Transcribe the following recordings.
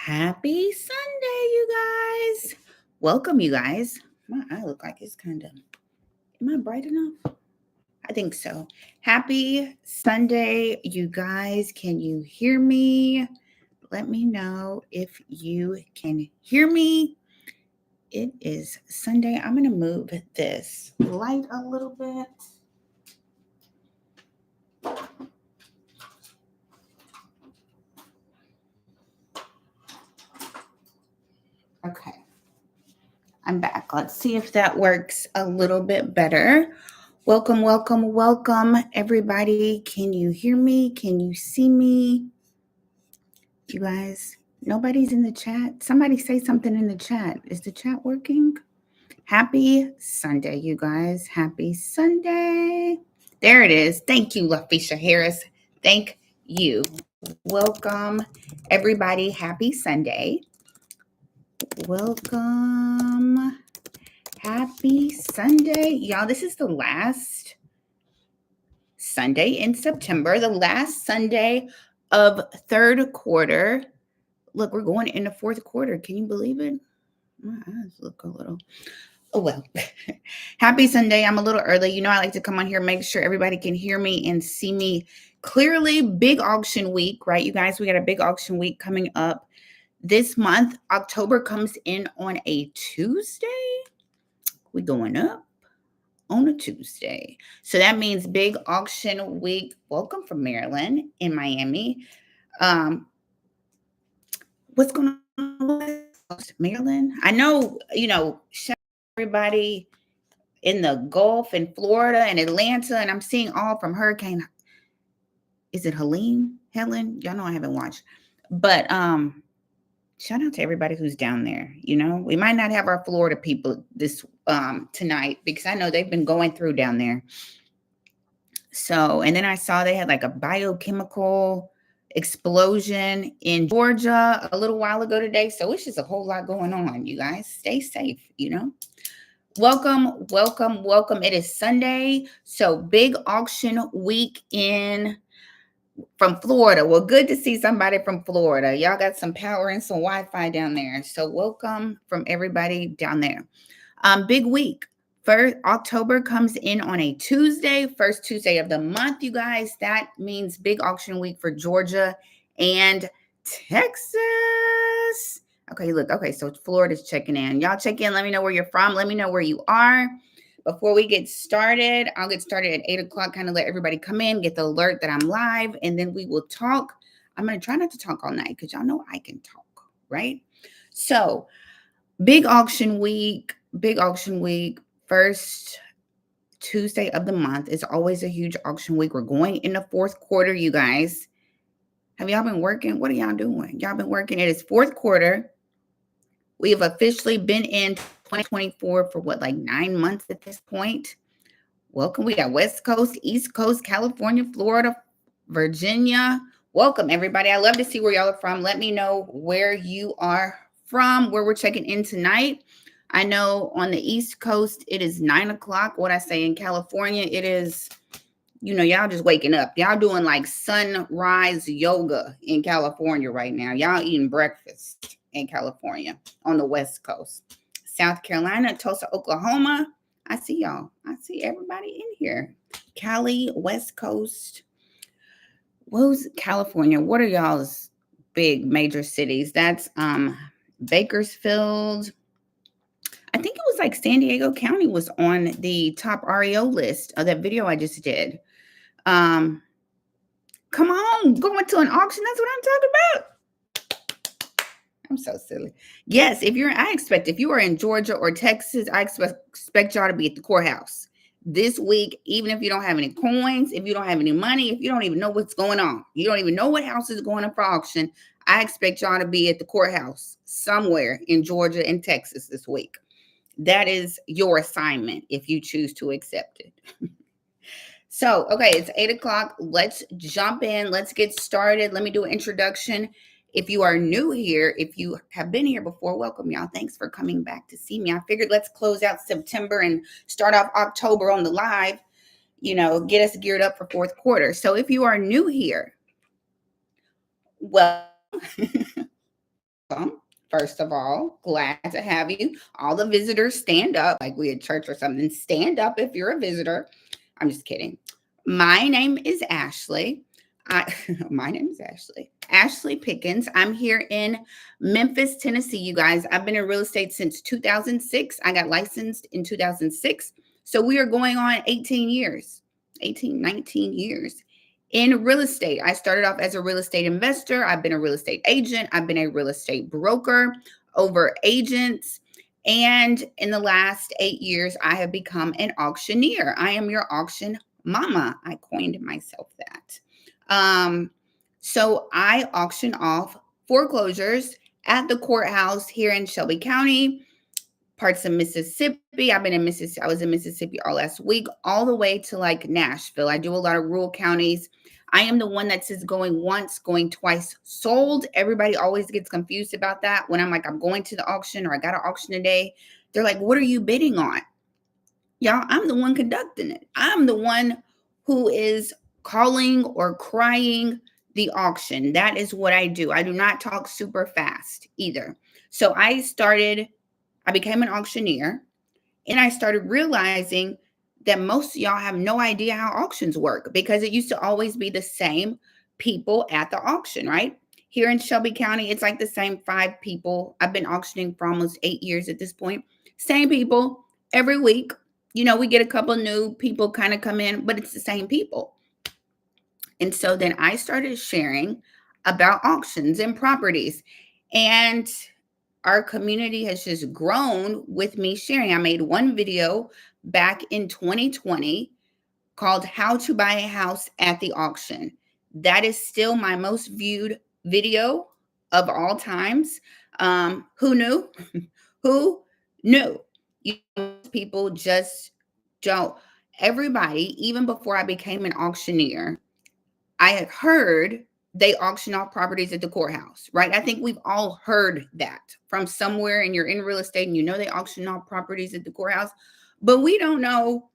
Happy Sunday, you guys. Welcome, you guys. My eye look like it's am I bright enough? I think so. Happy Sunday, you guys. Can you hear me? Let me know if you can hear me. It is Sunday. I'm going to move this light a little bit. Okay. I'm back. Let's see if that works a little bit better. Welcome, welcome, welcome, everybody. Can you hear me? Can you see me? You guys, nobody's in the chat. Somebody say something in the chat. Is the chat working? Happy Sunday, you guys. Happy Sunday. There it is. Thank you, LaFisha Harris. Thank you. Welcome, everybody. Happy Sunday. Welcome. Happy Sunday. Y'all, this is the last Sunday in September, the last Sunday of third quarter. Look, we're going into fourth quarter. Can you believe it? My eyes look a little, oh well. Happy Sunday. I'm a little early. You know, I like to come on here, make sure everybody can hear me and see me clearly. Big auction week, right? You guys, we got a big auction week coming up this month. October comes in on a Tuesday. We're going up on a Tuesday. So that means big auction week. Welcome from Maryland in Miami. What's going on with Maryland? I know, shout out everybody in the Gulf and Florida and Atlanta, and I'm seeing all from Hurricane. Is it Helene? Helen? Y'all know I haven't watched. But shout out to everybody who's down there. We might not have our Florida people this tonight because I know they've been going through down there. So, and then I saw they had like a biochemical explosion in Georgia a little while ago today. So it's just a whole lot going on, you guys. Stay safe, Welcome, welcome, welcome. It is Sunday. So big auction week from Florida. Well, good to see somebody from Florida. Y'all got some power and some Wi-Fi down there. So welcome from everybody down there. Big week. First, October comes in on a Tuesday, first Tuesday of the month, you guys. That means big auction week for Georgia and Texas. Okay, look. Okay, so Florida's checking in. Y'all check in. Let me know where you're from. Let me know where you are. Before we get started, I'll get started at 8 o'clock, kind of let everybody come in, get the alert that I'm live, and then we will talk. I'm going to try not to talk all night because y'all know I can talk, right? So big auction week, first Tuesday of the month is always a huge auction week. We're going in the fourth quarter, you guys. Have y'all been working? What are y'all doing? Y'all been working. It is fourth quarter. We have officially been in 2024 for like 9 months at this point. Welcome. We got West Coast, East Coast, California, Florida, Virginia. Welcome, everybody. I love to see where y'all are from. Let me know where you are from, where we're checking in tonight. I know on the East Coast, it is 9 o'clock. What I say in California, it is, y'all just waking up. Y'all doing like sunrise yoga in California right now. Y'all eating breakfast in California on the West Coast. South Carolina, Tulsa, Oklahoma. I see y'all. I see everybody in here. Cali, West Coast. What's California? What are y'all's big major cities? That's Bakersfield. I think it was like San Diego County was on the top REO list of that video I just did. Come on, going to an auction. That's what I'm talking about. I'm so silly. Yes, if you are in Georgia or Texas, I expect y'all to be at the courthouse this week, even if you don't have any coins, if you don't have any money, if you don't even know what's going on, you don't even know what house is going up for auction. I expect y'all to be at the courthouse somewhere in Georgia and Texas this week. That is your assignment if you choose to accept it. So, okay, it's 8 o'clock. Let's jump in. Let's get started. Let me do an introduction. If you are new here, if you have been here before, welcome, y'all. Thanks for coming back to see me. I figured let's close out September and start off October on the live, get us geared up for fourth quarter. So if you are new here, well, welcome. First of all, glad to have you. All the visitors stand up, like we at church or something. Stand up if you're a visitor. I'm just kidding. My name is Ashley. I my name is Ashley. Ashley Pickens. I'm here in Memphis, Tennessee, you guys. I've been in real estate since 2006. I got licensed in 2006. So we are going on 18 years. 18, 19 years in real estate. I started off as a real estate investor. I've been a real estate agent. I've been a real estate broker over agents. And in the last 8 years, I have become an auctioneer. I am your auction mama. I coined myself that. So I auction off foreclosures at the courthouse here in Shelby County, parts of Mississippi. I was in Mississippi all last week, all the way to like Nashville. I do a lot of rural counties. I am the one that says going once, going twice sold. Everybody always gets confused about that. When I'm like, I'm going to the auction or I got an auction today, they're like, what are you bidding on? Y'all, I'm the one conducting it. I'm the one who is calling or crying the auction. That is what I do. I do not talk super fast either. So I became an auctioneer, and I started realizing that most of y'all have no idea how auctions work because it used to always be the same people at the auction, right? Here in Shelby County, it's like the same 5 people. I've been auctioning for almost 8 years at this point. Same people every week. We get a couple new people kind of come in, but it's the same people. And so then I started sharing about auctions and properties. And our community has just grown with me sharing. I made one video back in 2020 called How to Buy a House at the Auction. That is still my most viewed video of all times. Who knew? Who knew? People just don't. Everybody, even before I became an auctioneer, I had heard they auction off properties at the courthouse, right? I think we've all heard that from somewhere, and you're in real estate and they auction off properties at the courthouse, but we don't know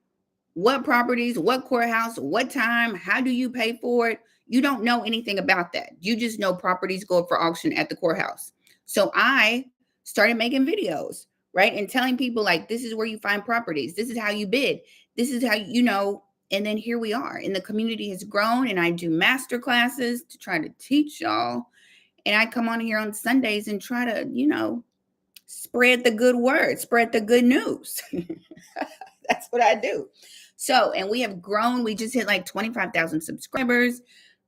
what properties, what courthouse, what time, how do you pay for it? You don't know anything about that. You just know properties go up for auction at the courthouse. So I started making videos, right? And telling people like, this is where you find properties. This is how you bid. This is how and then here we are, and the community has grown, and I do master classes to try to teach y'all. And I come on here on Sundays and try to, spread the good word, spread the good news. That's what I do. So, and we have grown. We just hit like 25,000 subscribers.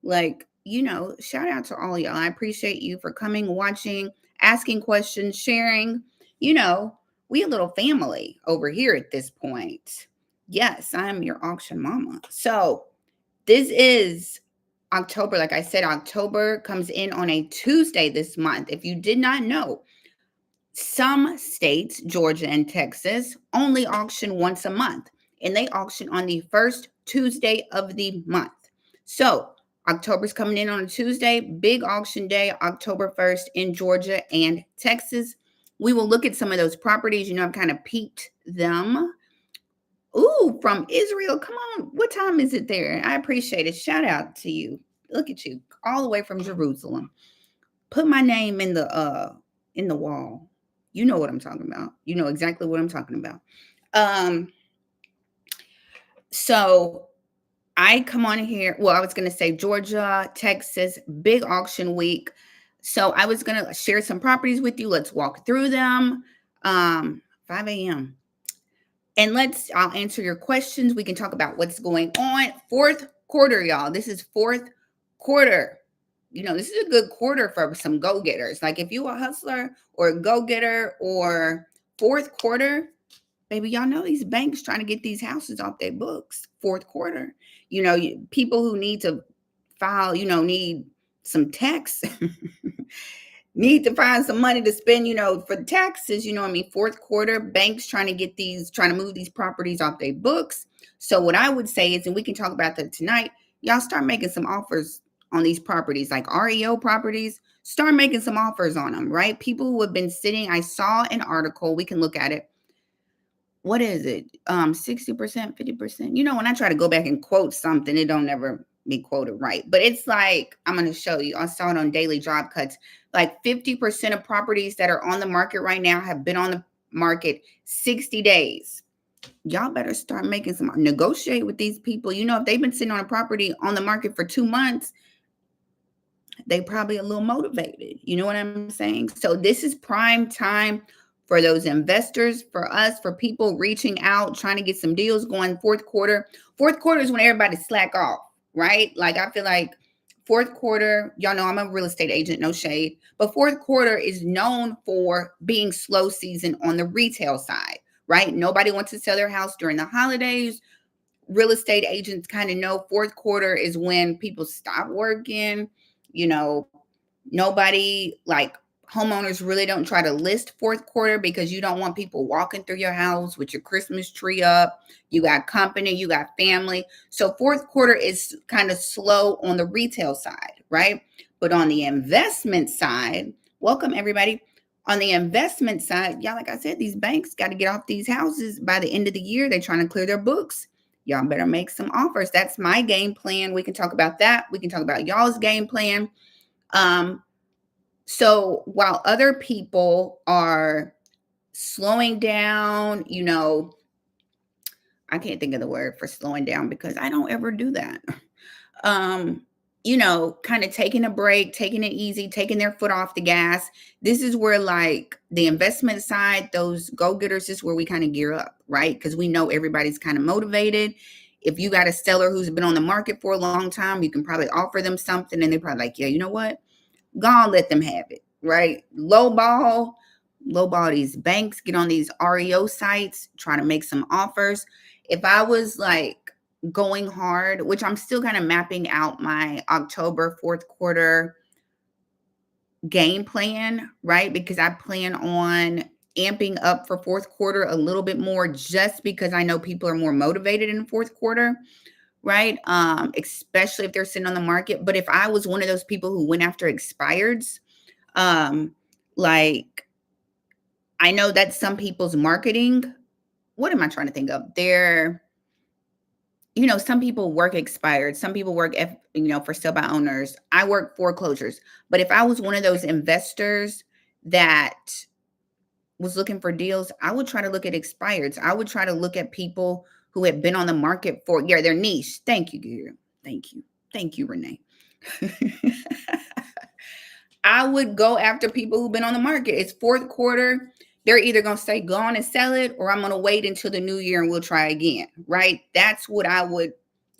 Shout out to all y'all. I appreciate you for coming, watching, asking questions, sharing. We a little family over here at this point. Yes, I'm your auction mama. So this is October. Like I said, October comes in on a Tuesday this month. If you did not know, some states, Georgia and Texas, only auction once a month, and they auction on the first Tuesday of the month. So October's coming in on a Tuesday, big auction day, October 1st in Georgia and Texas. We will look at some of those properties. I've kind of peeped them. Ooh, from Israel. Come on. What time is it there? I appreciate it. Shout out to you. Look at you. All the way from Jerusalem. Put my name in the wall. You know what I'm talking about. You know exactly what I'm talking about. So I come on here. Well, I was going to say Georgia, Texas, big auction week. So I was going to share some properties with you. Let's walk through them. 5 a.m. And I'll answer your questions. We can talk about what's going on. Fourth quarter, y'all. This is fourth quarter. This is a good quarter for some go-getters. Like if you a hustler or a go-getter or fourth quarter, baby, y'all know these banks trying to get these houses off their books. Fourth quarter. People who need to file, need some tax, need to find some money to spend, for the taxes, fourth quarter, banks trying to move these properties off their books. So what I would say is, and we can talk about that tonight, y'all start making some offers on these properties, like REO properties, start making some offers on them, right? People who have been sitting, I saw an article, we can look at it. What is it? 60%, 50%. When I try to go back and quote something, it don't never be quoted right, but it's like, I'm going to show you. I saw it on Daily Job Cuts. Like 50% of properties that are on the market right now have been on the market 60 days. Y'all better start making some, negotiate with these people. You know, if they've been sitting on a property on the market for 2 months, they probably a little motivated. You know what I'm saying? So this is prime time for those investors, for us, for people reaching out, trying to get some deals going. Fourth quarter. Fourth quarter is when everybody slack off, right? Like I feel like fourth quarter, y'all know I'm a real estate agent, no shade, but fourth quarter is known for being slow season on the retail side, right? Nobody wants to sell their house during the holidays. Real estate agents kind of know fourth quarter is when people stop working. You know, nobody, like, homeowners really don't try to list fourth quarter because you don't want people walking through your house with your Christmas tree up. You got company, you got family. So fourth quarter is kind of slow on the retail side, right? But on the investment side, welcome everybody. On the investment side, y'all, like I said, these banks got to get off these houses by the end of the year. They're trying to clear their books. Y'all better make some offers. That's my game plan. We can talk about that. We can talk about y'all's game plan. So while other people are slowing down, you know, I can't think of the word for slowing down because I don't ever do that. You know, kind of taking a break, taking it easy, taking their foot off the gas. This is where, like, the investment side, those go-getters, is where we kind of gear up, right? Because we know everybody's kind of motivated. If you got a seller who's been on the market for a long time, you can probably offer them something and they're probably like, yeah, you know what? Go on, let them have it, right? Lowball these banks, get on these REO sites, try to make some offers. If I was like going hard, which I'm still kind of mapping out my October fourth quarter game plan, right? Because I plan on amping up for fourth quarter a little bit more just because I know people are more motivated in the fourth quarter, right? Especially if they're sitting on the market. But if I was one of those people who went after expireds, like, I know that some people's marketing, what am I trying to think of? You know, some people work expired. Some people work, for sale by owners. I work foreclosures. But if I was one of those investors that was looking for deals, I would try to look at expireds. I would try to look at people who had been on the market for, yeah, their niche. Thank you, Gary. Thank you. Thank you, Renee. I would go after people who've been on the market. It's fourth quarter. They're either going to say, go on and sell it, or I'm going to wait until the new year and we'll try again, right? That's what I would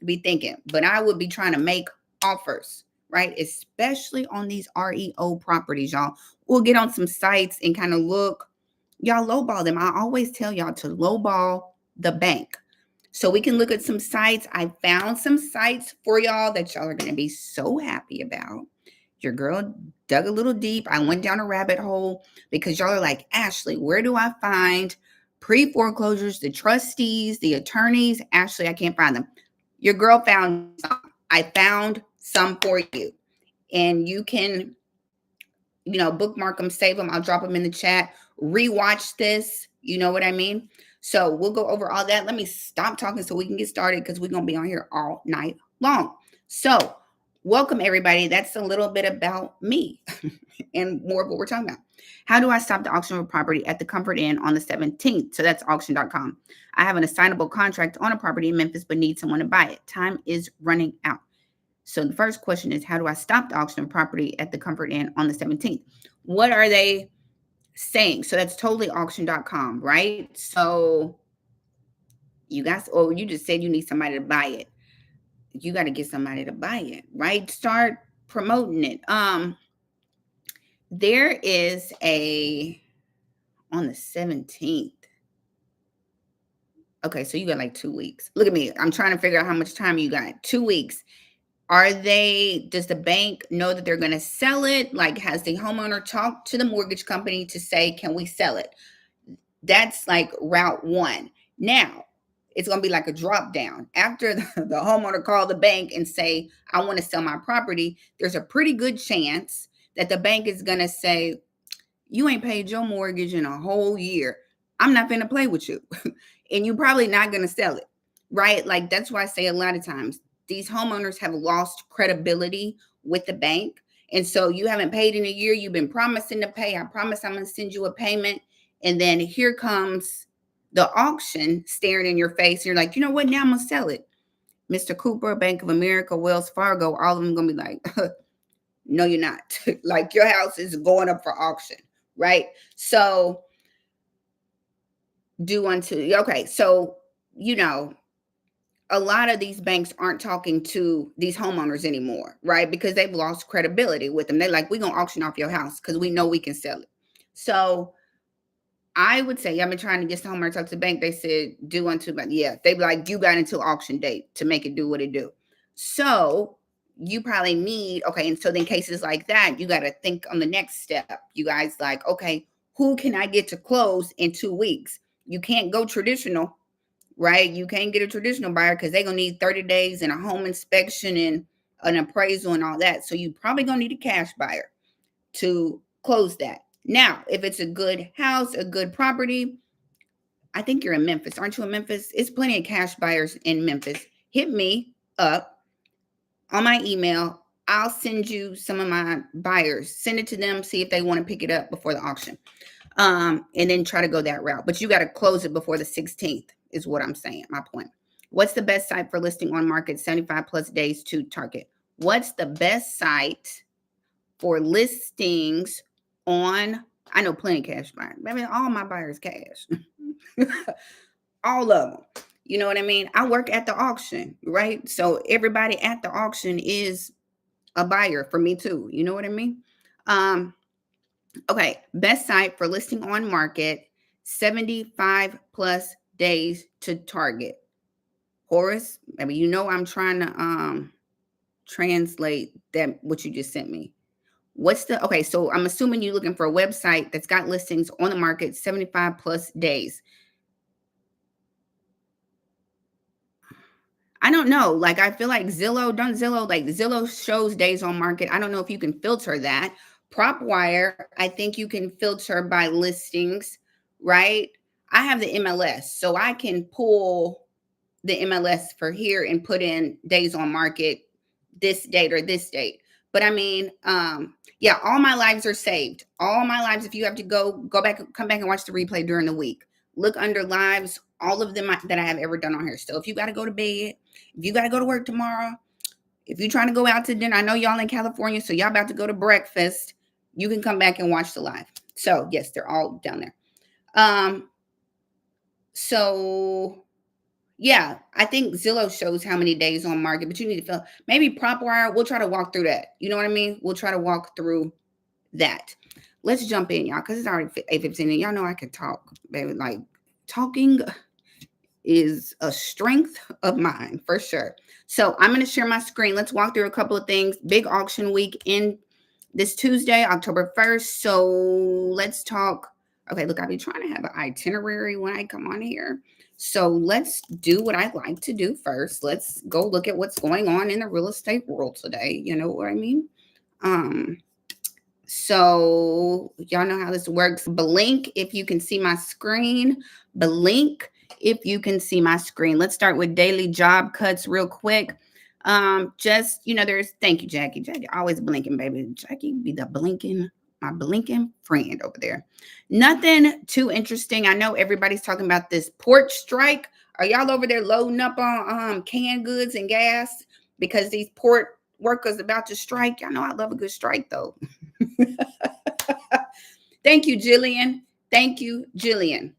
be thinking. But I would be trying to make offers, right? Especially on these REO properties, y'all. We'll get on some sites and kind of look. Y'all lowball them. I always tell y'all to lowball the bank. So we can look at some sites. I found some sites for y'all that y'all are going to be so happy about. Your girl dug a little deep. I went down a rabbit hole because y'all are like, Ashley, where do I find pre-foreclosures, the trustees, the attorneys? Ashley, I can't find them. Your girl found some. I found some for you. And you can, bookmark them, save them. I'll drop them in the chat. Rewatch this. You know what I mean? So we'll go over all that. Let me stop talking so we can get started because we're going to be on here all night long. So welcome, everybody. That's a little bit about me and more of what we're talking about. How do I stop the auction of a property at the Comfort Inn on the 17th? So that's auction.com. I have an assignable contract on a property in Memphis, but need someone to buy it. Time is running out. So the first question is, how do I stop the auction of property at the Comfort Inn on the 17th? What are they saying? So that's totally auction.com, right? So you guys, you just said you need somebody to buy it. You got to get somebody to buy it, right? Start promoting it. There is on the 17th. Okay, so you got like 2 weeks. Look at me. I'm trying to figure out how much time you got. 2 weeks. Does the bank know that they're going to sell it? Like, has the homeowner talked to the mortgage company to say, can we sell it? That's like route one. Now, it's going to be like a drop down. After the homeowner call the bank and say, I want to sell my property, there's a pretty good chance that the bank is going to say, you ain't paid your mortgage in a whole year. I'm not going to play with you. And you're probably not going to sell it, right? Like, that's why I say a lot of times, these homeowners have lost credibility with the bank. And so you haven't paid in a year. You've been promising to pay. I promise I'm going to send you a payment. And then here comes the auction staring in your face. You're like, you know what? Now I'm going to sell it. Mr. Cooper, Bank of America, Wells Fargo, all of them going to be like, no, you're not. Like your house is going up for auction, right? So do unto, okay. So, you know, a lot of these banks aren't talking to these homeowners anymore, right? Because they've lost credibility with them. They're like, we're going to auction off your house because we know we can sell it. So I would say, I've been trying to get some homeowner to talk to the bank. They said, do unto, but yeah, they be like, you got until auction date to make it do what it do. So you probably need, okay. And so then cases like that, you got to think on the next step. You guys like, okay, who can I get to close in 2 weeks? You can't go traditional, right? You can't get a traditional buyer because they're going to need 30 days and a home inspection and an appraisal and all that. So you probably going to need a cash buyer to close that. Now, if it's a good house, a good property, I think you're in Memphis. Aren't you in Memphis? It's plenty of cash buyers in Memphis. Hit me up on my email. I'll send you some of my buyers. Send it to them, see if they want to pick it up before the auction. And then try to go that route. But you got to close it before the 16th is what I'm saying, my point. What's the best site for listing on market 75 plus days to target? What's the best site for listings on, I know plenty of cash buyers. I mean, all my buyers cash. All of them. You know what I mean? I work at the auction, right? So everybody at the auction is a buyer for me too. You know what I mean? Okay, best site for listing on market, 75 plus days to target. Horace, I mean, you know I'm trying to translate that what you just sent me. What's the, okay, so I'm assuming you're looking for a website that's got listings on the market 75 plus days. I don't know. Like, I feel like Zillow, don't Zillow, like Zillow shows days on market. I don't know if you can filter that. PropWire, I think you can filter by listings, right? I have the MLS, so I can pull the MLS for here and put in days on market, this date or this date. But I mean, yeah, all my lives are saved. All my lives, if you have to go back, come back and watch the replay during the week. Look under lives, all of them that I have ever done on here. So if you got to go to bed, if you got to go to work tomorrow, if you're trying to go out to dinner, I know y'all in California, so y'all about to go to breakfast, you can come back and watch the live. So yes, they're all down there. So yeah, I think Zillow shows how many days on market, but you need to fill, maybe PropWire. We'll try to walk through that. You know what I mean? We'll try to walk through that. Let's jump in, y'all, because it's already 8:15 and y'all know I can talk, baby. Like, talking is a strength of mine for sure. So I'm going to share my screen. Let's walk through a couple of things. Big auction week in this Tuesday, October 1st. So let's talk. Okay, look, I'll be trying to have an itinerary when I come on here. So let's do what I like to do first. Let's go look at what's going on in the real estate world today. You know what I mean? So y'all know how this works. Blink if you can see my screen. Blink if you can see my screen. Let's start with daily job cuts real quick. Just, you know, thank you, Jackie. Jackie always blinking, baby. Jackie be my blinking friend over there. Nothing too interesting. I know everybody's talking about this port strike. Are y'all over there loading up on canned goods and gas because these port workers about to strike? Y'all know I love a good strike though. Thank you, Jillian. Thank you, Jillian.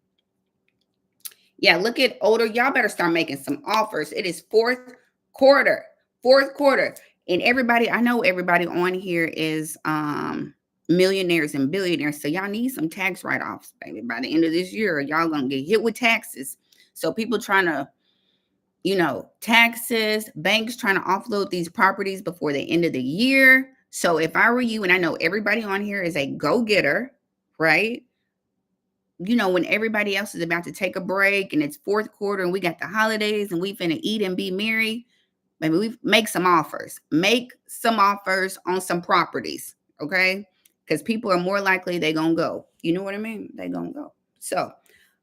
Yeah, look at older. Y'all better start making some offers. It is fourth quarter. And everybody, I know everybody on here is millionaires and billionaires. So y'all need some tax write-offs, baby. By the end of this year, y'all gonna get hit with taxes. So people trying to, you know, taxes, banks trying to offload these properties before the end of the year. So if I were you, and I know everybody on here is a go-getter, right? You know, when everybody else is about to take a break and it's fourth quarter and we got the holidays and we finna eat and be merry, maybe we make some offers. Make some offers on some properties, okay? Because people are more likely they gonna go. You know what I mean? They gonna go. So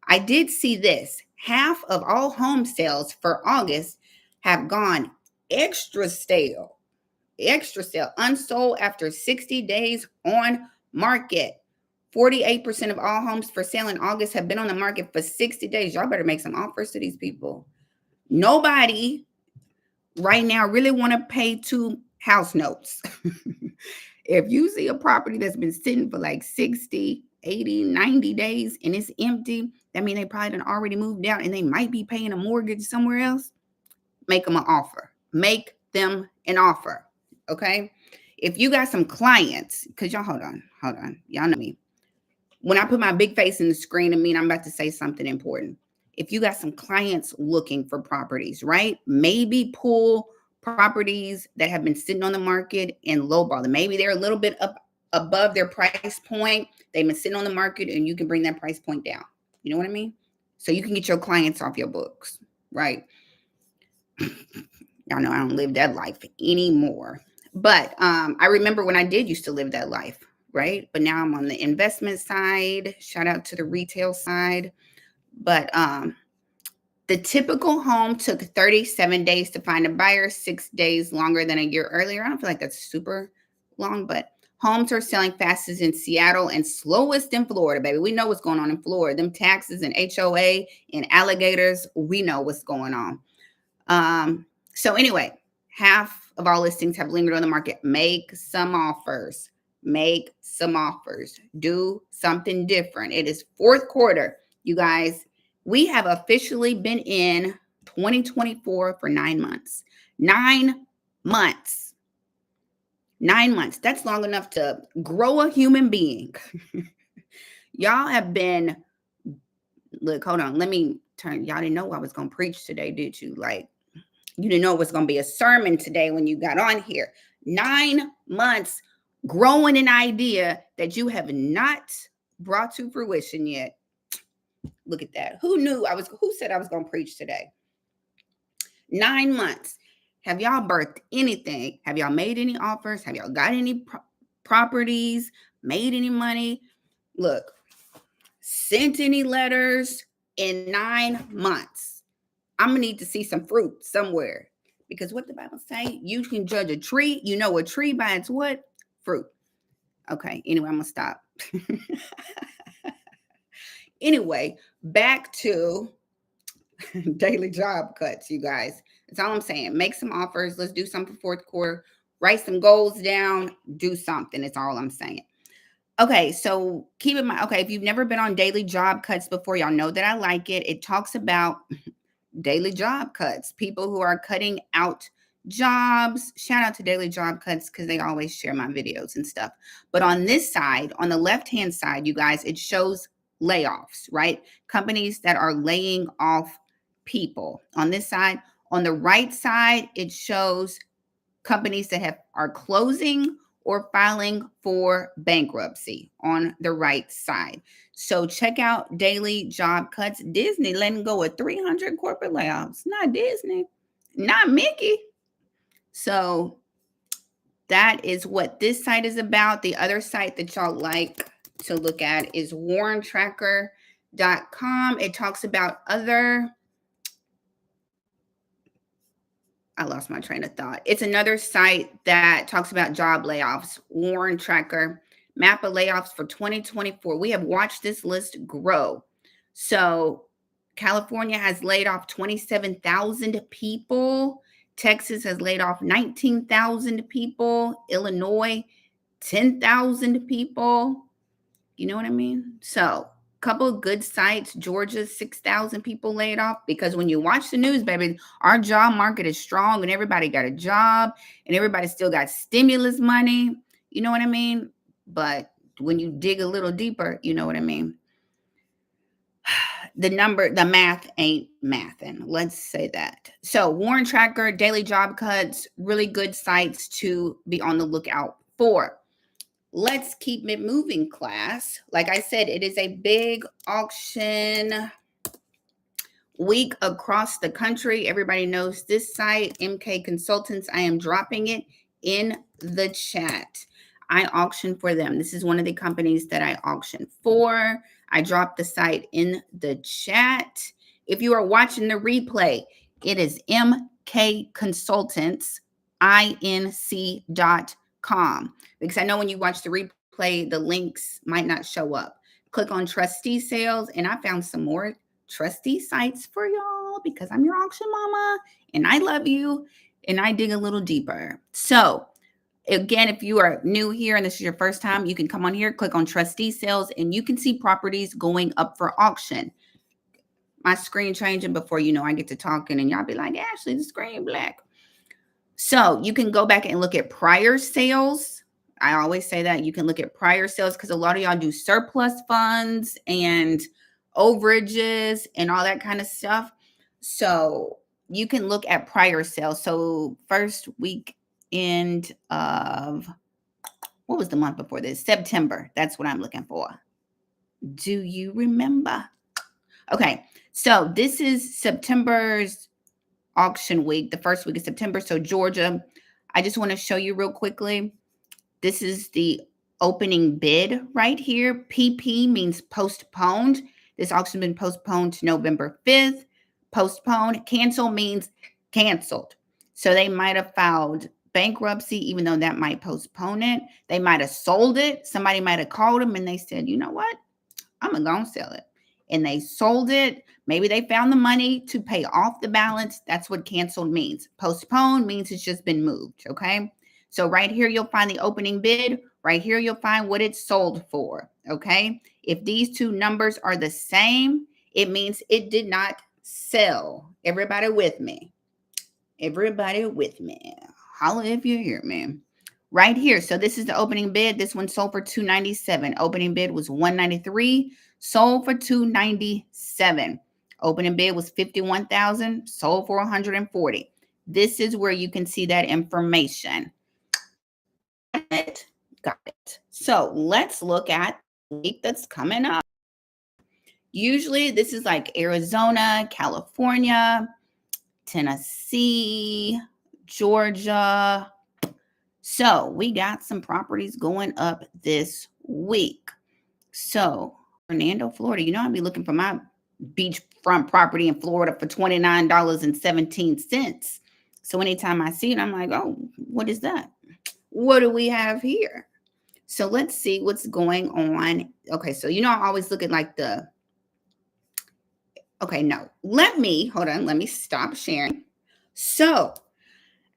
I did see this. Half of all home sales for August have gone extra stale. Extra sale, unsold after 60 days on market. 48% of all homes for sale in August have been on the market for 60 days. Y'all better make some offers to these people. Nobody right now really want to pay 2 house notes. If you see a property that's been sitting for like 60, 80, 90 days and it's empty, that means they probably done already moved out and they might be paying a mortgage somewhere else. Make them an offer. Make them an offer. Okay? If you got some clients, because y'all, hold on. Y'all know me. When I put my big face in the screen, I mean, I'm about to say something important. If you got some clients looking for properties, right? Maybe pull properties that have been sitting on the market and lowball them. Maybe they're a little bit up above their price point. They've been sitting on the market and you can bring that price point down. You know what I mean? So you can get your clients off your books, right? Y'all know I don't live that life anymore. But I remember when I did used to live that life, right? But now I'm on the investment side. Shout out to the retail side. But the typical home took 37 days to find a buyer, 6 days longer than a year earlier. I don't feel like that's super long, but homes are selling fastest in Seattle and slowest in Florida, baby. We know what's going on in Florida. Them taxes and HOA and alligators, we know what's going on. So anyway, half of all listings have lingered on the market. Make some offers. Make some offers. Do something different. It is fourth quarter, you guys. We have officially been in 2024 for 9 months. 9 months. 9 months. That's long enough to grow a human being. Y'all have been, look, hold on. Let me turn. Y'all didn't know I was going to preach today, did you? Like, you didn't know it was going to be a sermon today when you got on here. 9 months growing an idea that you have not brought to fruition yet. Look at that. Who said I was going to preach today? 9 months. Have y'all birthed anything? Have y'all made any offers? Have y'all got any properties? Made any money? Look, sent any letters in 9 months? I'm going to need to see some fruit somewhere. Because what the Bible say, you can judge a tree. You know a tree by its what? Fruit. Okay, anyway, I'm going to stop. Anyway, back to daily job cuts, you guys. That's all I'm saying. Make some offers. Let's do something fourth quarter. Write some goals down. Do something. That's all I'm saying. Okay, so keep in mind, okay, if you've never been on daily job cuts before, y'all know that I like it. It talks about daily job cuts, people who are cutting out jobs. Shout out to daily job cuts because they always share my videos and stuff. But on this side, on the left-hand side, you guys, it shows layoffs, right? Companies that are laying off people. On this side, on the right side, it shows companies that are closing or filing for bankruptcy on the right side. So check out daily job cuts. Disney letting go of 300 corporate layoffs. Not Disney, not Mickey. So that is what this site is about. The other site that y'all like to look at is warrentracker.com. It talks about other, I lost my train of thought. It's another site that talks about job layoffs. Warren Tracker, map of layoffs for 2024. We have watched this list grow. So California has laid off 27,000 people. Texas has laid off 19,000 people. Illinois, 10,000 people. You know what I mean? So couple of good sites. Georgia, 6,000 people laid off, because when you watch the news, baby, our job market is strong and everybody got a job and everybody still got stimulus money. You know what I mean? But when you dig a little deeper, you know what I mean? The math ain't mathin'. Let's say that. So Warren Tracker, daily job cuts, really good sites to be on the lookout for. Let's keep it moving, class. Like I said, it is a big auction week across the country. Everybody knows this site, MK Consultants. I am dropping it in the chat. I auction for them. This is one of the companies that I auction for. I dropped the site in the chat. If you are watching the replay, it is MK kconsultants.inc.com, because I know when you watch the replay, the links might not show up. Click on trustee sales, and I found some more trustee sites for y'all because I'm your auction mama and I love you and I dig a little deeper. So, again, if you are new here and this is your first time, you can come on here, click on trustee sales, and you can see properties going up for auction. My screen changing before you know I get to talking, and y'all be like, Ashley, the screen black. So you can go back and look at prior sales. I always say that you can look at prior sales because a lot of y'all do surplus funds and overages and all that kind of stuff. So you can look at prior sales. So first weekend of, what was the month before this? September. That's what I'm looking for. Do you remember? Okay. So this is September's auction week, the first week of September. So Georgia, I just want to show you real quickly. This is the opening bid right here. PP means postponed. This auction has been postponed to November 5th. Postponed. Cancel means canceled. So they might have filed bankruptcy, even though that might postpone it. They might have sold it. Somebody might have called them and they said, you know what? I'm going to go and sell it. And they sold it. Maybe they found the money to pay off the balance. That's what canceled means. Postponed means it's just been moved, okay? So right here, you'll find the opening bid. Right here, you'll find what it sold for, okay? If these two numbers are the same, it means it did not sell. Everybody with me? Everybody with me? Holla if you hear me. Right here. So this is the opening bid. This one sold for $297. Opening bid was $193. Sold for $297. Opening bid was $51,000. Sold for $140. This is where you can see that information. Got it. So let's look at the week that's coming up. Usually this is like Arizona, California, Tennessee, Georgia. So we got some properties going up this week. So Fernando, Florida, you know, I'll be looking for my beachfront property in Florida for $29.17. So anytime I see it, I'm like, oh, what is that? What do we have here? So let's see what's going on. Okay, so you know, I always look at like the, okay, no, let me stop sharing. So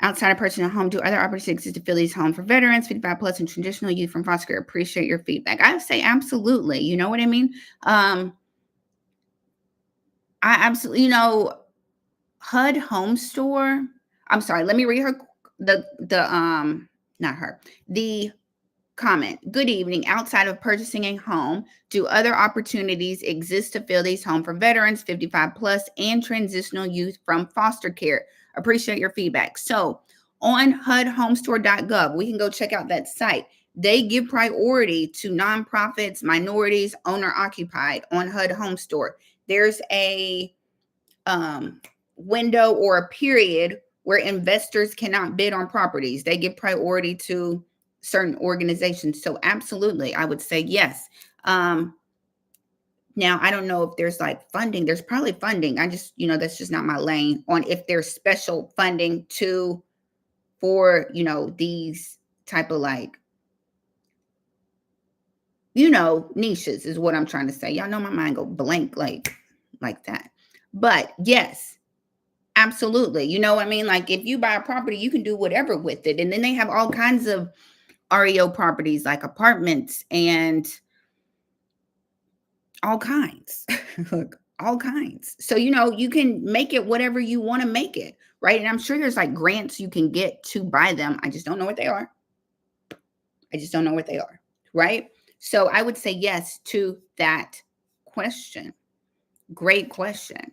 outside of purchasing a home, do other opportunities exist to fill these homes for veterans, 55 plus, and traditional youth from foster care? Appreciate your feedback. I would say absolutely. You know what I mean? I absolutely, you know, HUD Home Store. I'm sorry, let me read her the comment. Good evening. Outside of purchasing a home, do other opportunities exist to fill these homes for veterans, 55 plus, and transitional youth from foster care? Appreciate your feedback. So on HUDHomestore.gov, we can go check out that site. They give priority to nonprofits, minorities, owner occupied on HUD Home Store. There's a window or a period where investors cannot bid on properties. They give priority to certain organizations. So absolutely, I would say yes. Now, I don't know if there's like funding. There's probably funding. I just, you know, that's just not my lane on if there's special funding for, you know, these type of like, you know, niches is what I'm trying to say. Y'all know my mind go blank like that. But yes, absolutely. You know what I mean? Like if you buy a property, you can do whatever with it. And then they have all kinds of REO properties like apartments and all kinds. Look, all kinds. So, you know, you can make it whatever you want to make it, right? And I'm sure there's like grants you can get to buy them. I just don't know what they are. Right? So I would say yes to that question. Great question.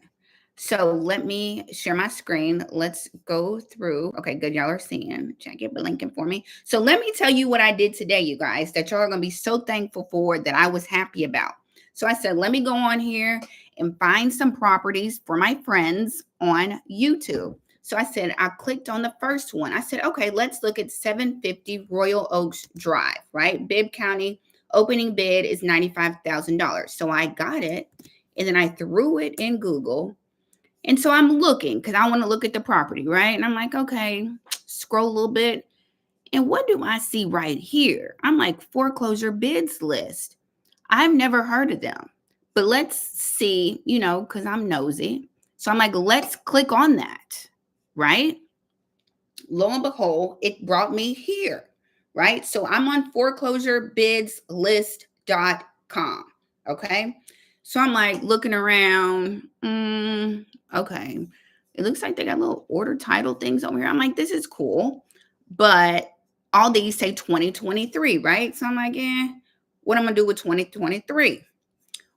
So let me share my screen. Let's go through. Okay, good. Y'all are seeing. Check it, blinking for me. So let me tell you what I did today, you guys, that y'all are going to be so thankful for, that I was happy about. So I said, let me go on here and find some properties for my friends on YouTube. So I said, I clicked on the first one. I said, okay, let's look at 750 Royal Oaks Drive, right? Bibb County. Opening bid is $95,000. So I got it. And then I threw it in Google. And so I'm looking because I want to look at the property, right? And I'm like, okay, scroll a little bit. And what do I see right here? I'm like, foreclosure bids list. I've never heard of them, but let's see, because I'm nosy. So I'm like, let's click on that, right? Lo and behold, it brought me here, right? So I'm on foreclosurebidslist.com, okay? So I'm like looking around. Okay. It looks like they got little order title things over here. I'm like, this is cool. But all these say 2023, right? So I'm like, what am I going to do with 2023?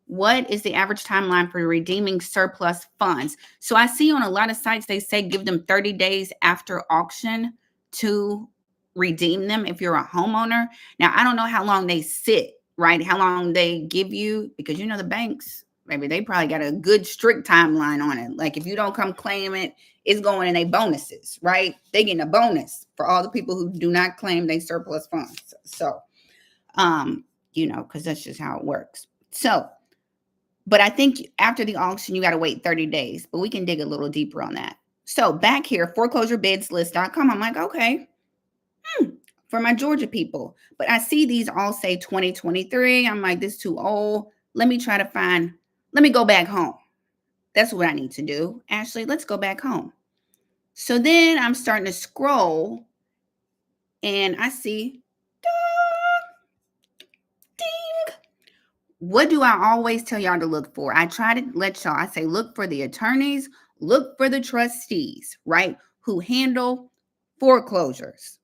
What is the average timeline for redeeming surplus funds? So I see on a lot of sites, they say give them 30 days after auction to redeem them if you're a homeowner. Now, I don't know how long they sit, right? How long they give you, because the banks, maybe they probably got a good strict timeline on it. Like if you don't come claim it, it's going in their bonuses, right? They getting a bonus for all the people who do not claim they surplus funds. So, because that's just how it works. So, but I think after the auction, you got to wait 30 days, but we can dig a little deeper on that. So back here, foreclosurebidslist.com, I'm like, okay, for my Georgia people. But I see these all say 2023. I'm like, this is too old. Let me go back home. That's what I need to do. Ashley, let's go back home. So then I'm starting to scroll and I see, ding. What do I always tell y'all to look for? I try to let y'all, I say, look for the attorneys, look for the trustees, right? Who handle foreclosures.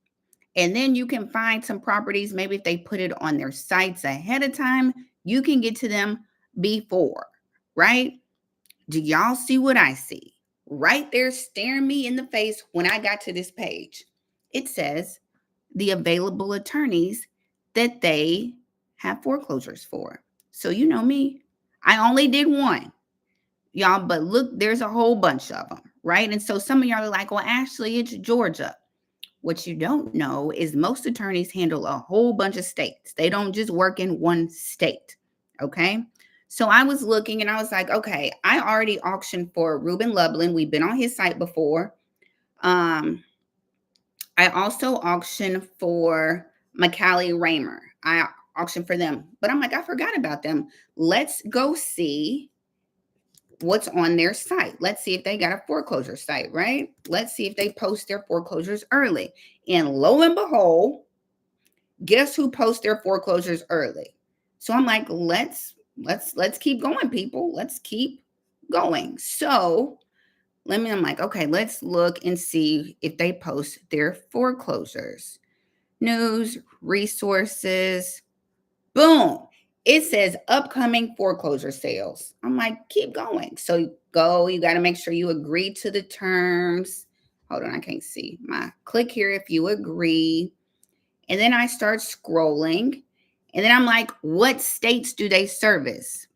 And then you can find some properties, maybe if they put it on their sites ahead of time, you can get to them before, right? Do y'all see what I see? Right there staring me in the face when I got to this page. It says the available attorneys that they have foreclosures for. So you know me, I only did one, y'all, but look, there's a whole bunch of them, right? And so some of y'all are like, well, Ashley, it's Georgia. What you don't know is most attorneys handle a whole bunch of states. They don't just work in one state, okay? So I was looking and I was like, okay, I already auctioned for Ruben Lublin. We've been on his site before. I also auctioned for McCallie Raymer. I auctioned for them, but I'm like, I forgot about them. Let's go see what's on their site. Let's see if they got a foreclosure site, right? Let's see if they post their foreclosures early. And lo and behold, guess who posts their foreclosures early? So I'm like, let's keep going, people. Let's keep going. So I'm like, okay, let's look and see if they post their foreclosures. News, resources, boom. It says upcoming foreclosure sales. I'm like, keep going. So you got to make sure you agree to the terms. Hold on, I can't see. Click here if you agree. And then I start scrolling. And then I'm like, what states do they service?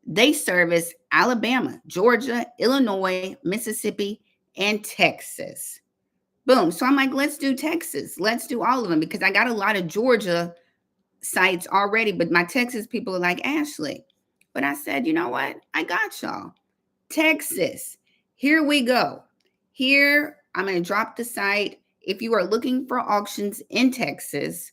They service Alabama, Georgia, Illinois, Mississippi, and Texas. Boom. So I'm like, let's do Texas. Let's do all of them because I got a lot of Georgia sites already, but my Texas people are like, Ashley. But I said, you know what? I got y'all. Texas. Here we go. Here, I'm going to drop the site. If you are looking for auctions in Texas,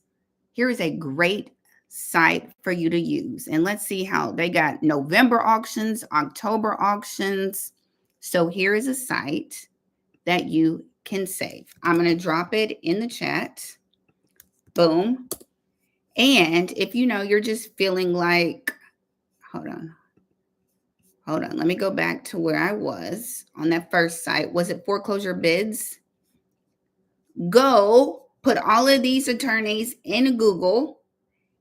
here is a great site for you to use. And let's see how they got November auctions, October auctions. So here is a site that you can save. I'm going to drop it in the chat. Boom. And if you're just feeling like, hold on. Let me go back to where I was on that first site. Was it foreclosure bids? Go put all of these attorneys in Google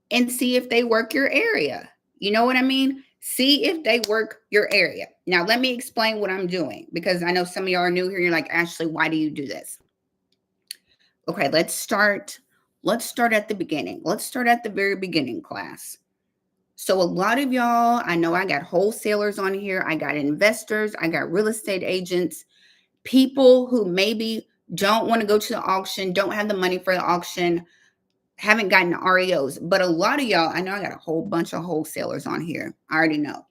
and see if they work your area. You know what I mean? See if they work your area. Now, let me explain what I'm doing because I know some of y'all are new here. You're like, Ashley, why do you do this? Okay, let's start at the beginning. Let's start at the very beginning, class. So a lot of y'all, I know I got wholesalers on here. I got investors. I got real estate agents, people who maybe don't want to go to the auction, don't have the money for the auction, haven't gotten REOs. But a lot of y'all, I know I got a whole bunch of wholesalers on here. I already know.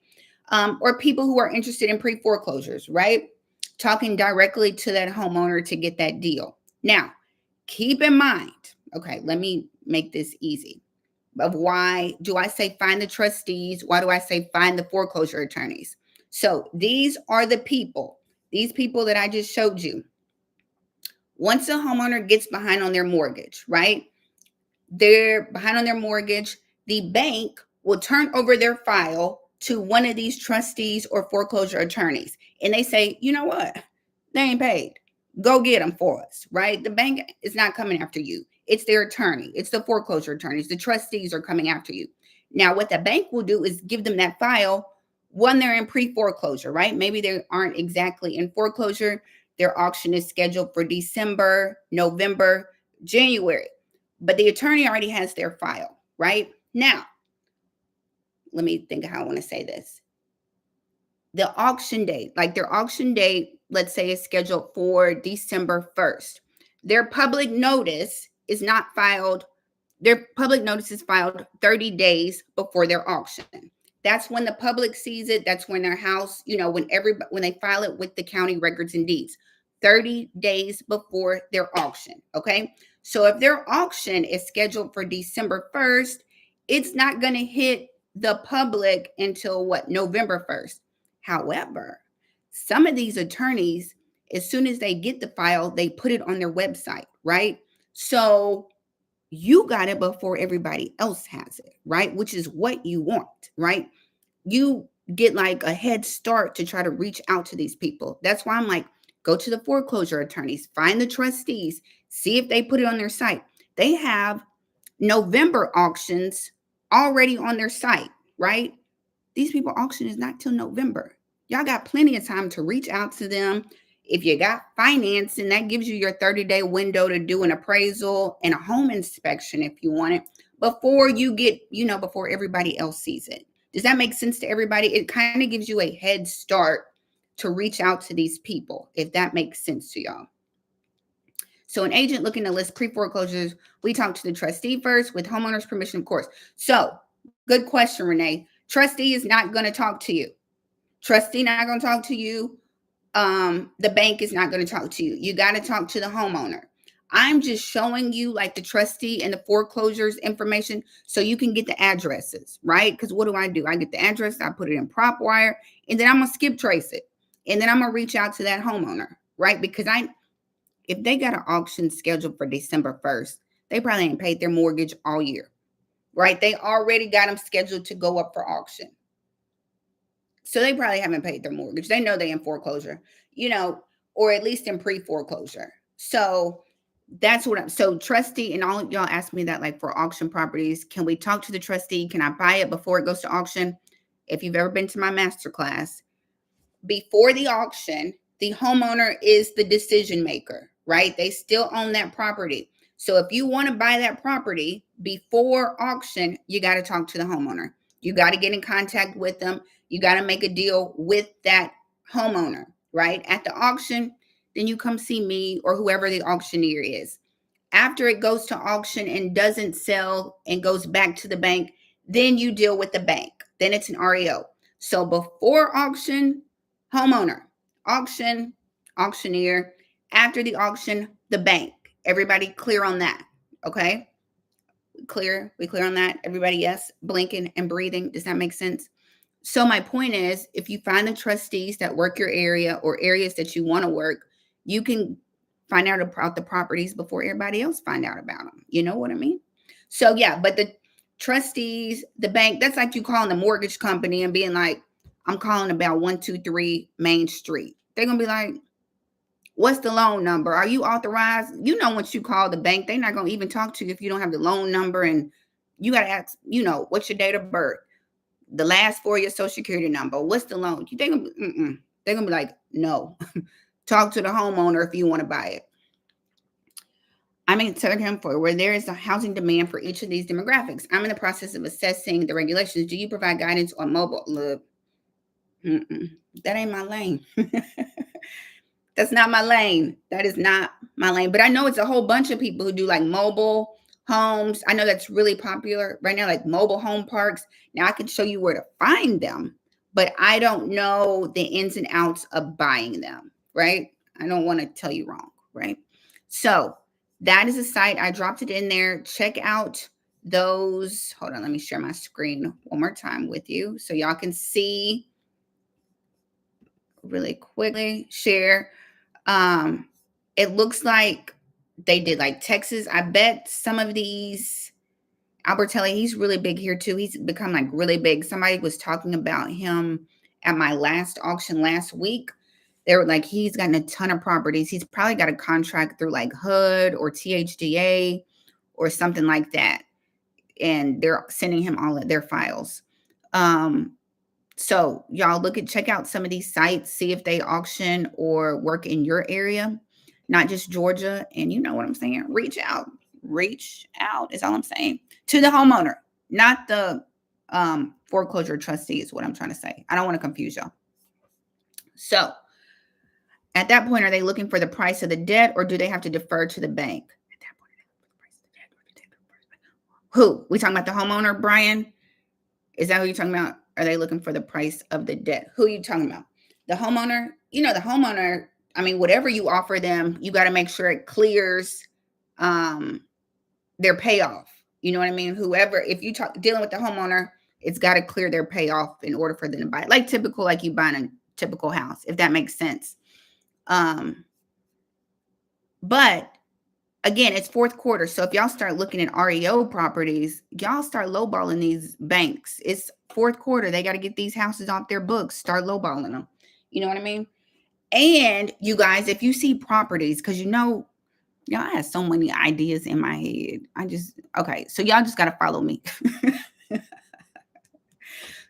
Or people who are interested in pre-foreclosures, right? talking directly to that homeowner to get that deal. Now, keep in mind, okay, let me make this easy. Of why do I say find the trustees? Why do I say find the foreclosure attorneys? So these are the people, these people that I just showed you. Once a homeowner gets behind on their mortgage, right? They're behind on their mortgage. The bank will turn over their file to one of these trustees or foreclosure attorneys. And they say, you know what? They ain't paid. Go get them for us, right? The bank is not coming after you. It's their attorney. It's the foreclosure attorneys. The trustees are coming after you. Now, what the bank will do is give them that file when they're in pre-foreclosure, right? Maybe they aren't exactly in foreclosure. Their auction is scheduled for December, November, January. But the attorney already has their file, right? Now, let me think of how I want to say this. The auction date, like their auction date, let's say is scheduled for December 1st. Their public notice is not filed. Their public notice is filed 30 days before their auction. That's when the public sees it. That's when their house, when they file it with the county records and deeds, 30 days before their auction. Okay. So if their auction is scheduled for December 1st, it's not going to hit the public until what? November 1st. However, some of these attorneys, as soon as they get the file, they put it on their website, right? So you got it before everybody else has it, right? Which is what you want, right? You get like a head start to try to reach out to these people. That's why I'm like, go to the foreclosure attorneys, find the trustees, see if they put it on their site. They have November auctions already on their site, right? These people auction is not till November. Y'all got plenty of time to reach out to them. If you got financing, that gives you your 30-day window to do an appraisal and a home inspection if you want it before you get, before everybody else sees it. Does that make sense to everybody? It kind of gives you a head start to reach out to these people, if that makes sense to y'all. So an agent looking to list pre-foreclosures, we talk to the trustee first with homeowner's permission, of course. So good question, Renee. Trustee is not going to talk to you. Trustee not going to talk to you. The bank is not going to talk to you. You got to talk to the homeowner. I'm just showing you like the trustee and the foreclosures information so you can get the addresses, right? Because what do? I get the address, I put it in PropWire, and then I'm going to skip trace it. And then I'm going to reach out to that homeowner, right? Because if they got an auction scheduled for December 1st, they probably ain't paid their mortgage all year, right? They already got them scheduled to go up for auction. So they probably haven't paid their mortgage. They know they're in foreclosure, or at least in pre-foreclosure. So that's so trustee, and all y'all ask me that, like for auction properties, can we talk to the trustee? Can I buy it before it goes to auction? If you've ever been to my masterclass, before the auction, the homeowner is the decision maker, right? They still own that property. So if you want to buy that property before auction, you got to talk to the homeowner. You got to get in contact with them. You got to make a deal with that homeowner, right? At the auction, then you come see me or whoever the auctioneer is. After it goes to auction and doesn't sell and goes back to the bank, then you deal with the bank. Then it's an REO. So before auction, homeowner, auction, auctioneer. After the auction, the bank. Everybody clear on that, okay? Clear? We clear on that? Everybody, yes? Blinking and breathing. Does that make sense? So my point is, if you find the trustees that work your area or areas that you want to work, you can find out about the properties before everybody else find out about them. You know what I mean? So yeah, but the trustees, the bank, that's like you calling the mortgage company and being like, I'm calling about 123 Main Street. They're going to be like, what's the loan number? Are you authorized? Once you call the bank, they're not going to even talk to you if you don't have the loan number. And you got to ask, what's your date of birth? The last 4 of your social security number. What's the loan? They're going to be like, no. Talk to the homeowner if you want to buy it. I'm in Southern Florida where there is a housing demand for each of these demographics. I'm in the process of assessing the regulations. Do you provide guidance on mobile? Look, that ain't my lane. That's not my lane. That is not my lane. But I know it's a whole bunch of people who do like mobile homes. I know that's really popular right now, like mobile home parks. Now I can show you where to find them, but I don't know the ins and outs of buying them, right? I don't want to tell you wrong, right? So that is a site. I dropped it in there. Check out those. Hold on, let me share my screen one more time with you so y'all can see really quickly. Share. It looks like they did like Texas. I bet some of these Albertelli, he's really big here too. He's become like really big. Somebody was talking about him at my last auction last week. They were like, he's gotten a ton of properties. He's probably got a contract through like HUD or THDA or something like that. And they're sending him all of their files. So y'all check out some of these sites, see if they auction or work in your area, not just Georgia. And you know what I'm saying? Reach out is all I'm saying, to the homeowner, not the foreclosure trustee is what I'm trying to say. I don't want to confuse y'all. So at that point, are they looking for the price of the debt or do they have to defer to the bank? At that point, who? We talking about the homeowner, Brian? Is that who you're talking about? Are they looking for the price of the debt? Who are you talking about? The homeowner? You know, the homeowner, I mean, whatever you offer them, you got to make sure it clears their payoff. You know what I mean? Whoever, if you dealing with the homeowner, it's got to clear their payoff in order for them to buy it. Like typical, like you buying a typical house, if that makes sense. But again, it's fourth quarter. So if y'all start looking at REO properties, y'all start lowballing these banks. It's fourth quarter. They got to get these houses off their books, start lowballing them. You know what I mean? And you guys, if you see properties, because you know, y'all have so many ideas in my head. Okay. So y'all just got to follow me.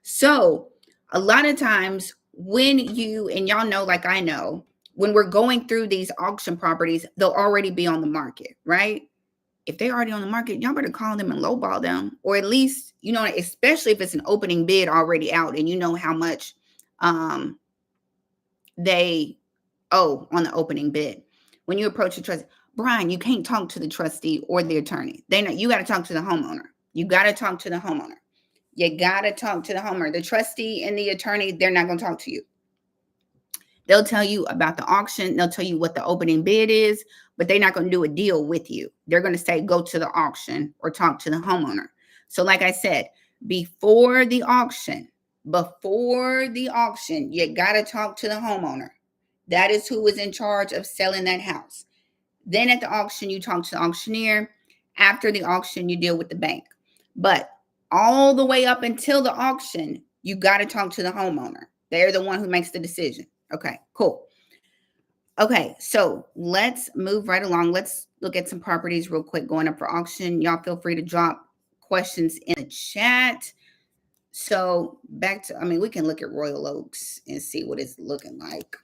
So a lot of times when and y'all know, like I know, when we're going through these auction properties, they'll already be on the market, right? If they're already on the market, y'all better call them and lowball them, or at least, you know, especially if it's an opening bid already out and you know how much they owe on the opening bid. When you approach the trustee, Brian, you can't talk to the trustee or the attorney. You got to talk to the homeowner. You got to talk to the homeowner. You got to talk to the homeowner. The trustee and the attorney, they're not going to talk to you. They'll tell you about the auction. They'll tell you what the opening bid is, but they're not going to do a deal with you. They're going to say, go to the auction or talk to the homeowner. So like I said, before the auction, you got to talk to the homeowner. That is who is in charge of selling that house. Then at the auction, you talk to the auctioneer. After the auction, you deal with the bank. But all the way up until the auction, you got to talk to the homeowner. They're the one who makes the decision. Okay, cool. Okay, so let's move right along. Let's look at some properties real quick going up for auction. Y'all feel free to drop questions in the chat. So back to, we can look at Royal Oaks and see what it's looking like.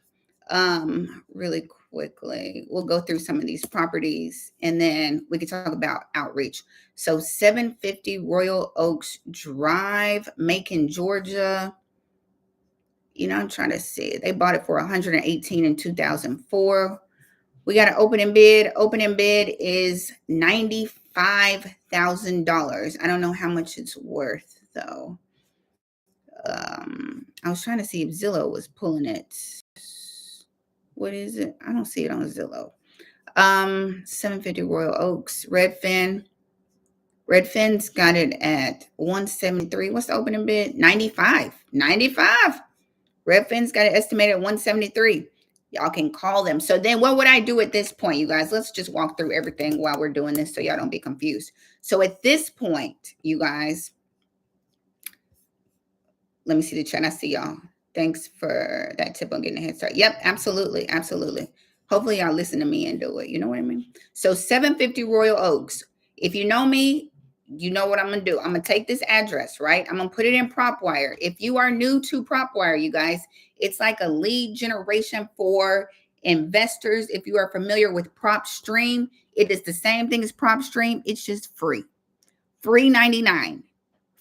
Really quickly, we'll go through some of these properties and then we can talk about outreach. So 750 Royal Oaks Drive, Macon, Georgia. You know, I'm trying to see. They bought it for $118 in 2004. We got an opening bid. Opening bid is $95,000. I don't know how much it's worth though. I was trying to see if Zillow was pulling it. What is it? I don't see it on Zillow. 750 Royal Oaks, Redfin. Redfin's got it at 173. What's the opening bid? 95. Redfin's got it estimated at 173. Y'all can call them. So then what would I do at this point, you guys? Let's just walk through everything while we're doing this so y'all don't be confused. So at this point, you guys, let me see the chat. I see y'all. Thanks for that tip on getting a head start. Yep, absolutely. Hopefully y'all listen to me and do it. You know what I mean? So 750 Royal Oaks. If you know me, you know what I'm going to do. I'm going to take this address, right? I'm going to put it in PropWire. If you are new to PropWire, you guys, it's like a lead generation for investors. If you are familiar with PropStream, it is the same thing as PropStream. It's just free. Free 99.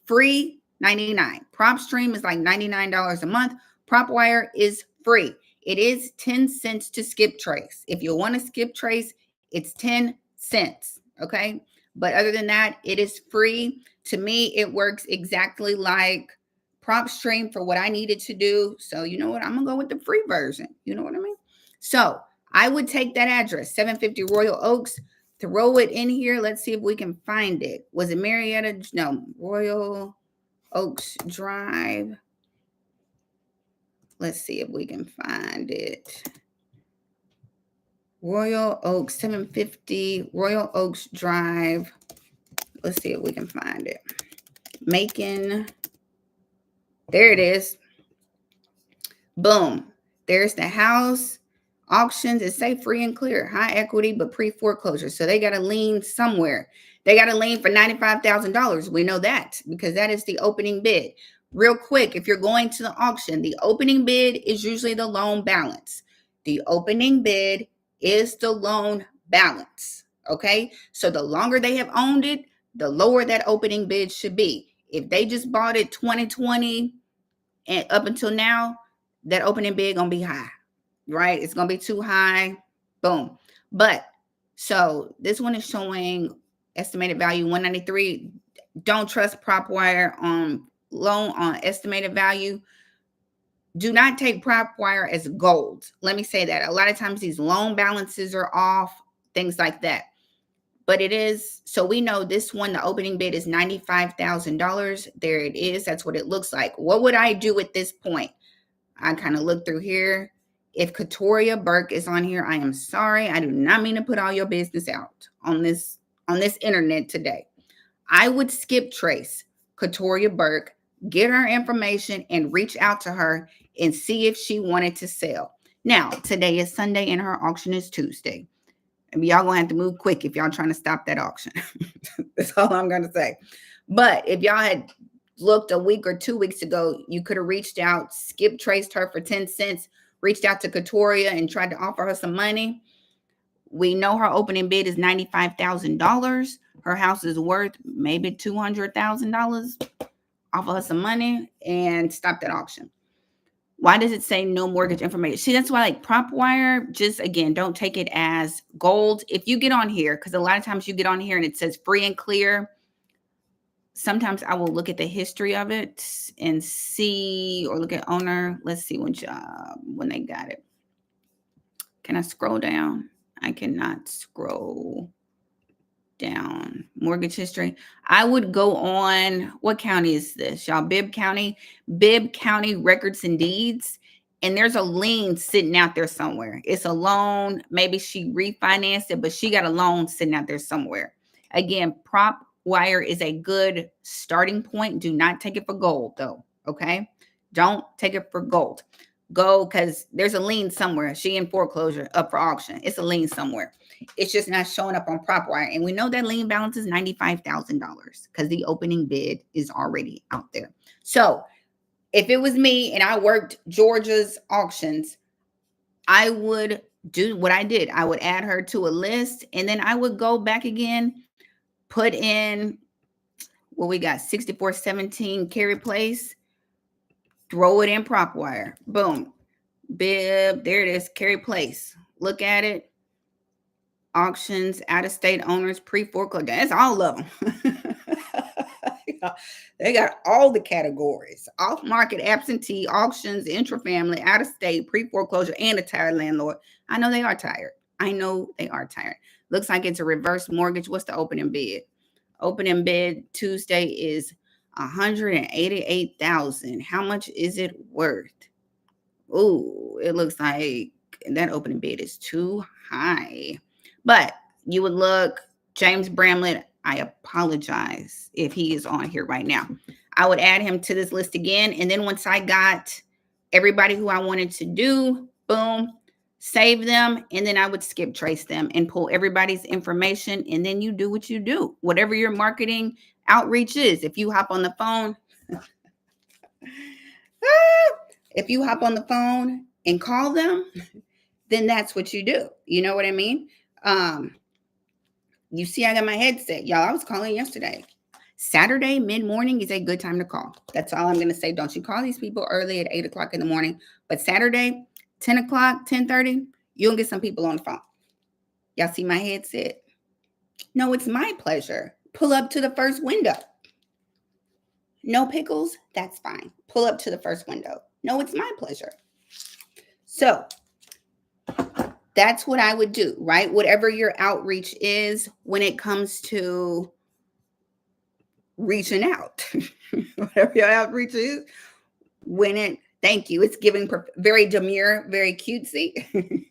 Free 99. PropStream is like $99 a month. PropWire is free. It is 10 cents to skip trace. If you want to skip trace, it's 10 cents. Okay. But other than that, it is free. To me, it works exactly like PropStream for what I needed to do. So you know what? I'm going to go with the free version. You know what I mean? So I would take that address, 750 Royal Oaks, throw it in here. Let's see if we can find it. Was it Marietta? No, Royal Oaks Drive. Let's see if we can find it. Royal Oaks, 750 Royal Oaks Drive. Let's see if we can find it. Macon. There it is. Boom. There's the house. Auctions, it say free and clear, high equity, but pre-foreclosure. So they got a lien somewhere. They got a lien for $95,000. We know that because that is the opening bid. Real quick, if you're going to the auction, the opening bid is usually the loan balance. The opening bid is the loan balance. Okay. So the longer they have owned it, the lower that opening bid should be. If they just bought it 2020 and up until now, that opening bid gonna be high, right? It's gonna be too high. Boom. But so this one is showing estimated value 193. Don't trust PropWire on loan on estimated value. Do not take PropWire as gold. Let me say that. A lot of times these loan balances are off, things like that. But it is, so we know this one, the opening bid is $95,000. There it is. That's what it looks like. What would I do at this point? I kind of look through here. If Katoria Burke is on here, I am sorry. I do not mean to put all your business out on this internet today. I would skip trace Katoria Burke, get her information, and reach out to her and see if she wanted to sell. Now, today is Sunday and her auction is Tuesday. And y'all gonna have to move quick if y'all trying to stop that auction. That's all I'm gonna say. But if y'all had looked a week or 2 weeks ago, you could have reached out, skip traced her for 10 cents, reached out to Katoria and tried to offer her some money. We know her opening bid is $95,000. Her house is worth maybe $200,000. Offer her some money and stop that auction. Why does it say no mortgage information? See, that's why like PropWire, just again, don't take it as gold. If you get on here, because a lot of times you get on here and it says free and clear, sometimes I will look at the history of it and see, or look at owner. Let's see when they got it. Can I scroll down? I cannot scroll down. Mortgage history. I would go on, what county is this, y'all? Bibb County Records and Deeds. And there's a lien sitting out there somewhere. It's a loan. Maybe she refinanced it, but she got a loan sitting out there somewhere. Again, PropWire is a good starting point. Do not take it for gold, though. Okay? Don't take it for gold. Go, because there's a lien somewhere. She in foreclosure, up for auction. It's a lien somewhere. It's just not showing up on PropWire. And we know that lien balance is $95,000 because the opening bid is already out there. So if it was me and I worked Georgia's auctions, I would do what I did. I would add her to a list, and then I would go back again, put in what we got, 6417 Cary Place, throw it in PropWire. Boom. Bibb, there it is, Cary Place. Look at it. Auctions, out-of-state owners, pre-foreclosure. That's all of them. They got all the categories. Off-market, absentee, auctions, intra-family, out-of-state, pre-foreclosure, and a tired landlord. I know they are tired. Looks like it's a reverse mortgage. What's the opening bid? Opening bid Tuesday is $188,000. How much is it worth? Ooh, it looks like that opening bid is too high. But you would look, James Bramlett, I apologize if he is on here right now. I would add him to this list again. And then once I got everybody who I wanted to do, boom, save them. And then I would skip trace them and pull everybody's information. And then you do what you do, whatever your marketing outreach is. If you hop on the phone, and call them, then that's what you do. You know what I mean? You see, I got my headset. Y'all, I was calling yesterday. Saturday, mid-morning is a good time to call. That's all I'm going to say. Don't you call these people early at 8 o'clock in the morning. But Saturday, 10 o'clock, 10:30, you'll get some people on the phone. Y'all see my headset? No, it's my pleasure. Pull up to the first window. No pickles? That's fine. Pull up to the first window. No, it's my pleasure. So, That's what I would do, right? Whatever your outreach is when it comes to reaching out, whatever your outreach is, when it, thank you, it's giving very demure, very cutesy,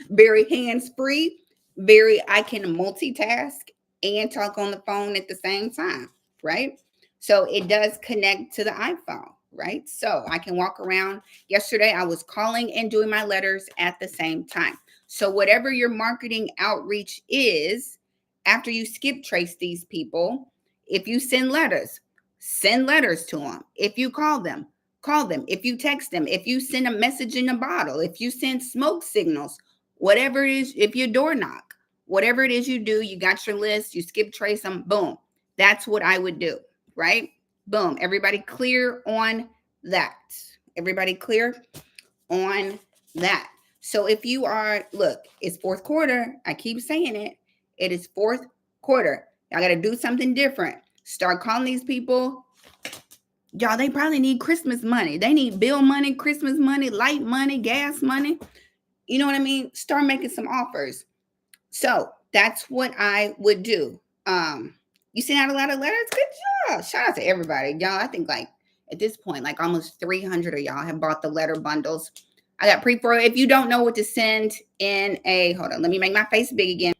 very hands free, very, I can multitask and talk on the phone at the same time, right? So it does connect to the iPhone, right? So I can walk around. Yesterday, I was calling and doing my letters at the same time. So, whatever your marketing outreach is, after you skip trace these people, if you send letters to them. If you call them, call them. If you text them, if you send a message in a bottle, if you send smoke signals, whatever it is, if you door knock, whatever it is you do, you got your list, you skip trace them, boom. That's what I would do, right? Boom. Everybody clear on that. Everybody clear on that. So if you are, look, it's fourth quarter. I keep saying it. It is fourth quarter. Y'all got to do something different. Start calling these people. Y'all, they probably need Christmas money. They need bill money, Christmas money, light money, gas money. You know what I mean? Start making some offers. So that's what I would do. You sent out a lot of letters. Good job. Shout out to everybody. Y'all, I think like at this point, like almost 300 of y'all have bought the letter bundles. I got pre-for. If you don't know what to send in a, hold on, let me make my face big again.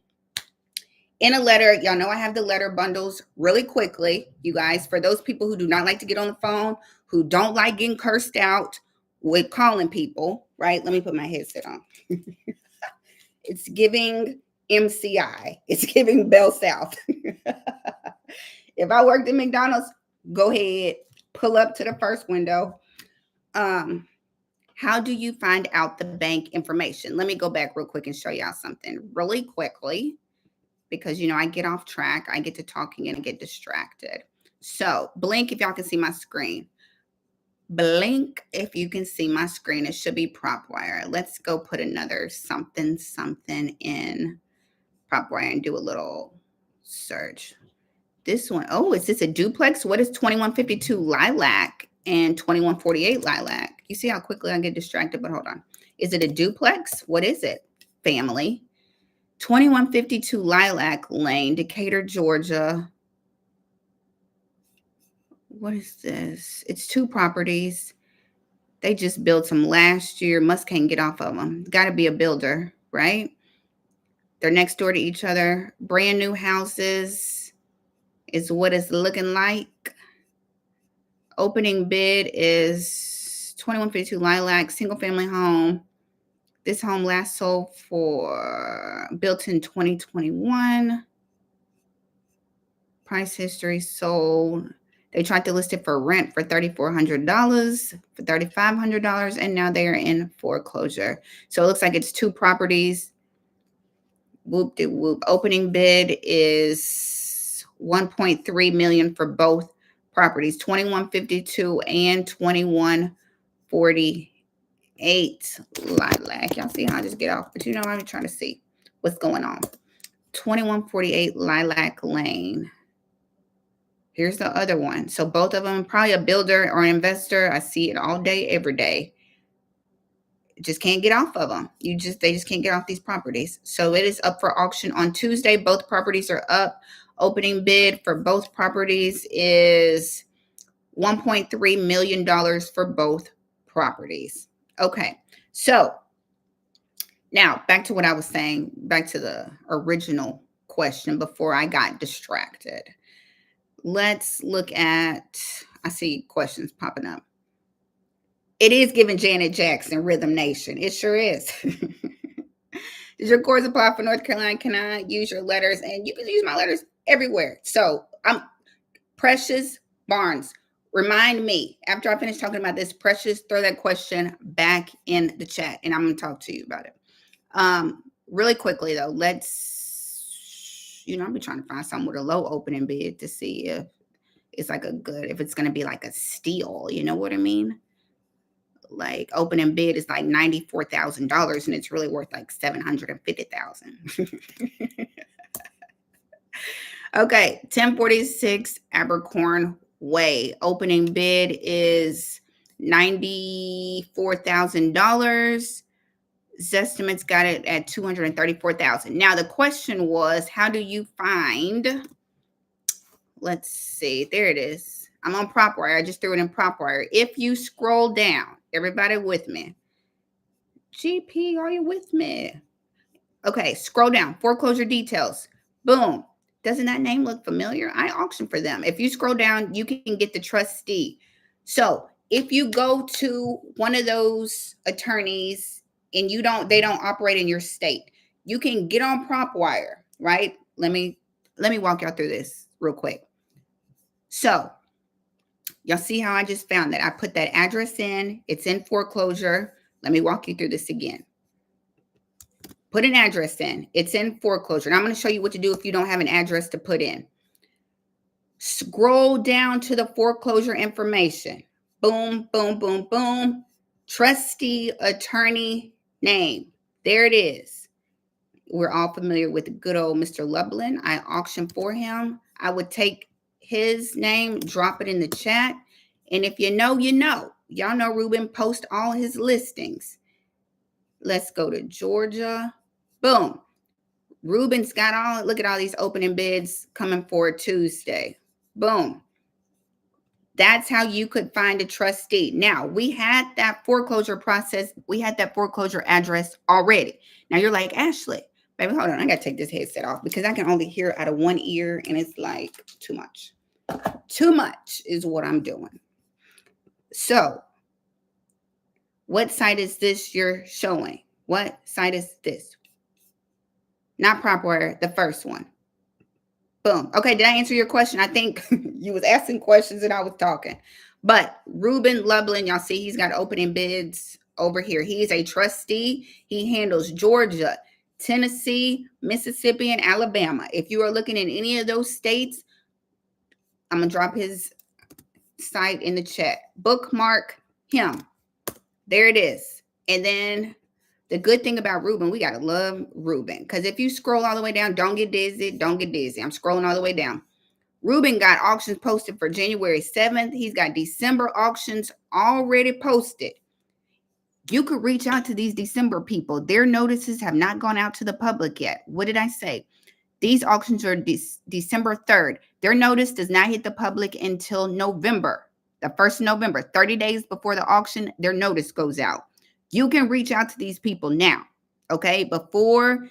In a letter, y'all know I have the letter bundles really quickly, you guys. For those people who do not like to get on the phone, who don't like getting cursed out with calling people, right? Let me put my headset on. It's giving MCI. It's giving Bell South. If I worked at McDonald's, go ahead, pull up to the first window. How do you find out the bank information? Let me go back real quick and show y'all something really quickly, because, you know, I get off track. I get to talking and I get distracted. So blink if y'all can see my screen. Blink if you can see my screen. It should be PropWire. Let's go put another something in PropWire and do a little search. This one, oh, is this a duplex? What is 2152 Lilac and 2148 Lilac? You see how quickly I get distracted, but hold on. Is it a duplex? What is it? Family. 2152 Lilac Lane, Decatur, Georgia. What is this? It's two properties. They just built some last year. Can't get off of them. Got to be a builder, right? They're next door to each other. Brand new houses is what it's looking like. Opening bid is 2152 Lilac, single family home. This home last sold for, built in 2021. Price history sold. They tried to list it for rent for $3,400, for $3,500, and now they are in foreclosure. So it looks like it's two properties. Whoop de whoop. Opening bid is $1.3 million for both properties, 2152 and 2148 Lilac. Y'all see how I just get off, but you know, I'm trying to see what's going on. 2148 Lilac Lane. Here's the other one. So both of them, probably a builder or an investor. I see it all day, every day. Just can't get off of them. They just can't get off these properties. So it is up for auction on Tuesday. Both properties are up. Opening bid for both properties is $1.3 million for both properties. Okay. So now back to what I was saying, back to the original question before I got distracted. Let's look at, I see questions popping up. It is giving Janet Jackson, Rhythm Nation. It sure is. Does your course apply for North Carolina? Can I use your letters? And you can use my letters everywhere. So I'm Precious Barnes. Remind me, after I finish talking about this, Precious, throw that question back in the chat and I'm going to talk to you about it. Really quickly though, let's, you know, I'll be trying to find something with a low opening bid to see if it's like a good, if it's going to be like a steal, you know what I mean? Like opening bid is like $94,000 and it's really worth like $750,000. Okay, 1046 Abercorn Way. Opening bid is $94,000. Zestimates got it at 234,000. Now the question was, how do you find? Let's see. There it is. I'm on PropWire. I just threw it in PropWire. If you scroll down, everybody with me? GP, are you with me? Okay, scroll down. Foreclosure details. Boom. Doesn't that name look familiar? I auction for them. If you scroll down, you can get the trustee. So if you go to one of those attorneys and they don't operate in your state, you can get on PropWire, right? Let me walk y'all through this real quick. So y'all see how I just found that? I put that address in. It's in foreclosure. Let me walk you through this again. Put an address in. It's in foreclosure. And I'm going to show you what to do if you don't have an address to put in. Scroll down to the foreclosure information. Boom, boom, boom, boom. Trustee attorney name. There it is. We're all familiar with the good old Mr. Lublin. I auctioned for him. I would take his name, drop it in the chat. And if you know, you know. Y'all know Ruben posts all his listings. Let's go to Georgia. Boom. Ruben's got all, look at all these opening bids coming for Tuesday. Boom. That's how you could find a trustee. Now, we had that foreclosure process. We had that foreclosure address already. Now, you're like, Ashley, baby, hold on. I got to take this headset off because I can only hear out of one ear, and it's like too much. Too much is what I'm doing. So, what site is this you're showing? What site is this? Not PropWire, the first one. Boom. Okay, did I answer your question? I think you was asking questions and I was talking. But Ruben Lublin, y'all see he's got opening bids over here. He is a trustee. He handles Georgia, Tennessee, Mississippi, and Alabama. If you are looking in any of those states, I'm going to drop his site in the chat. Bookmark him. There it is. And then the good thing about Ruben, we got to love Ruben. Because if you scroll all the way down, don't get dizzy. Don't get dizzy. I'm scrolling all the way down. Ruben got auctions posted for January 7th. He's got December auctions already posted. You could reach out to these December people. Their notices have not gone out to the public yet. What did I say? These auctions are December 3rd. Their notice does not hit the public until November, the 1st of November, 30 days before the auction, their notice goes out. You can reach out to these people now, okay, before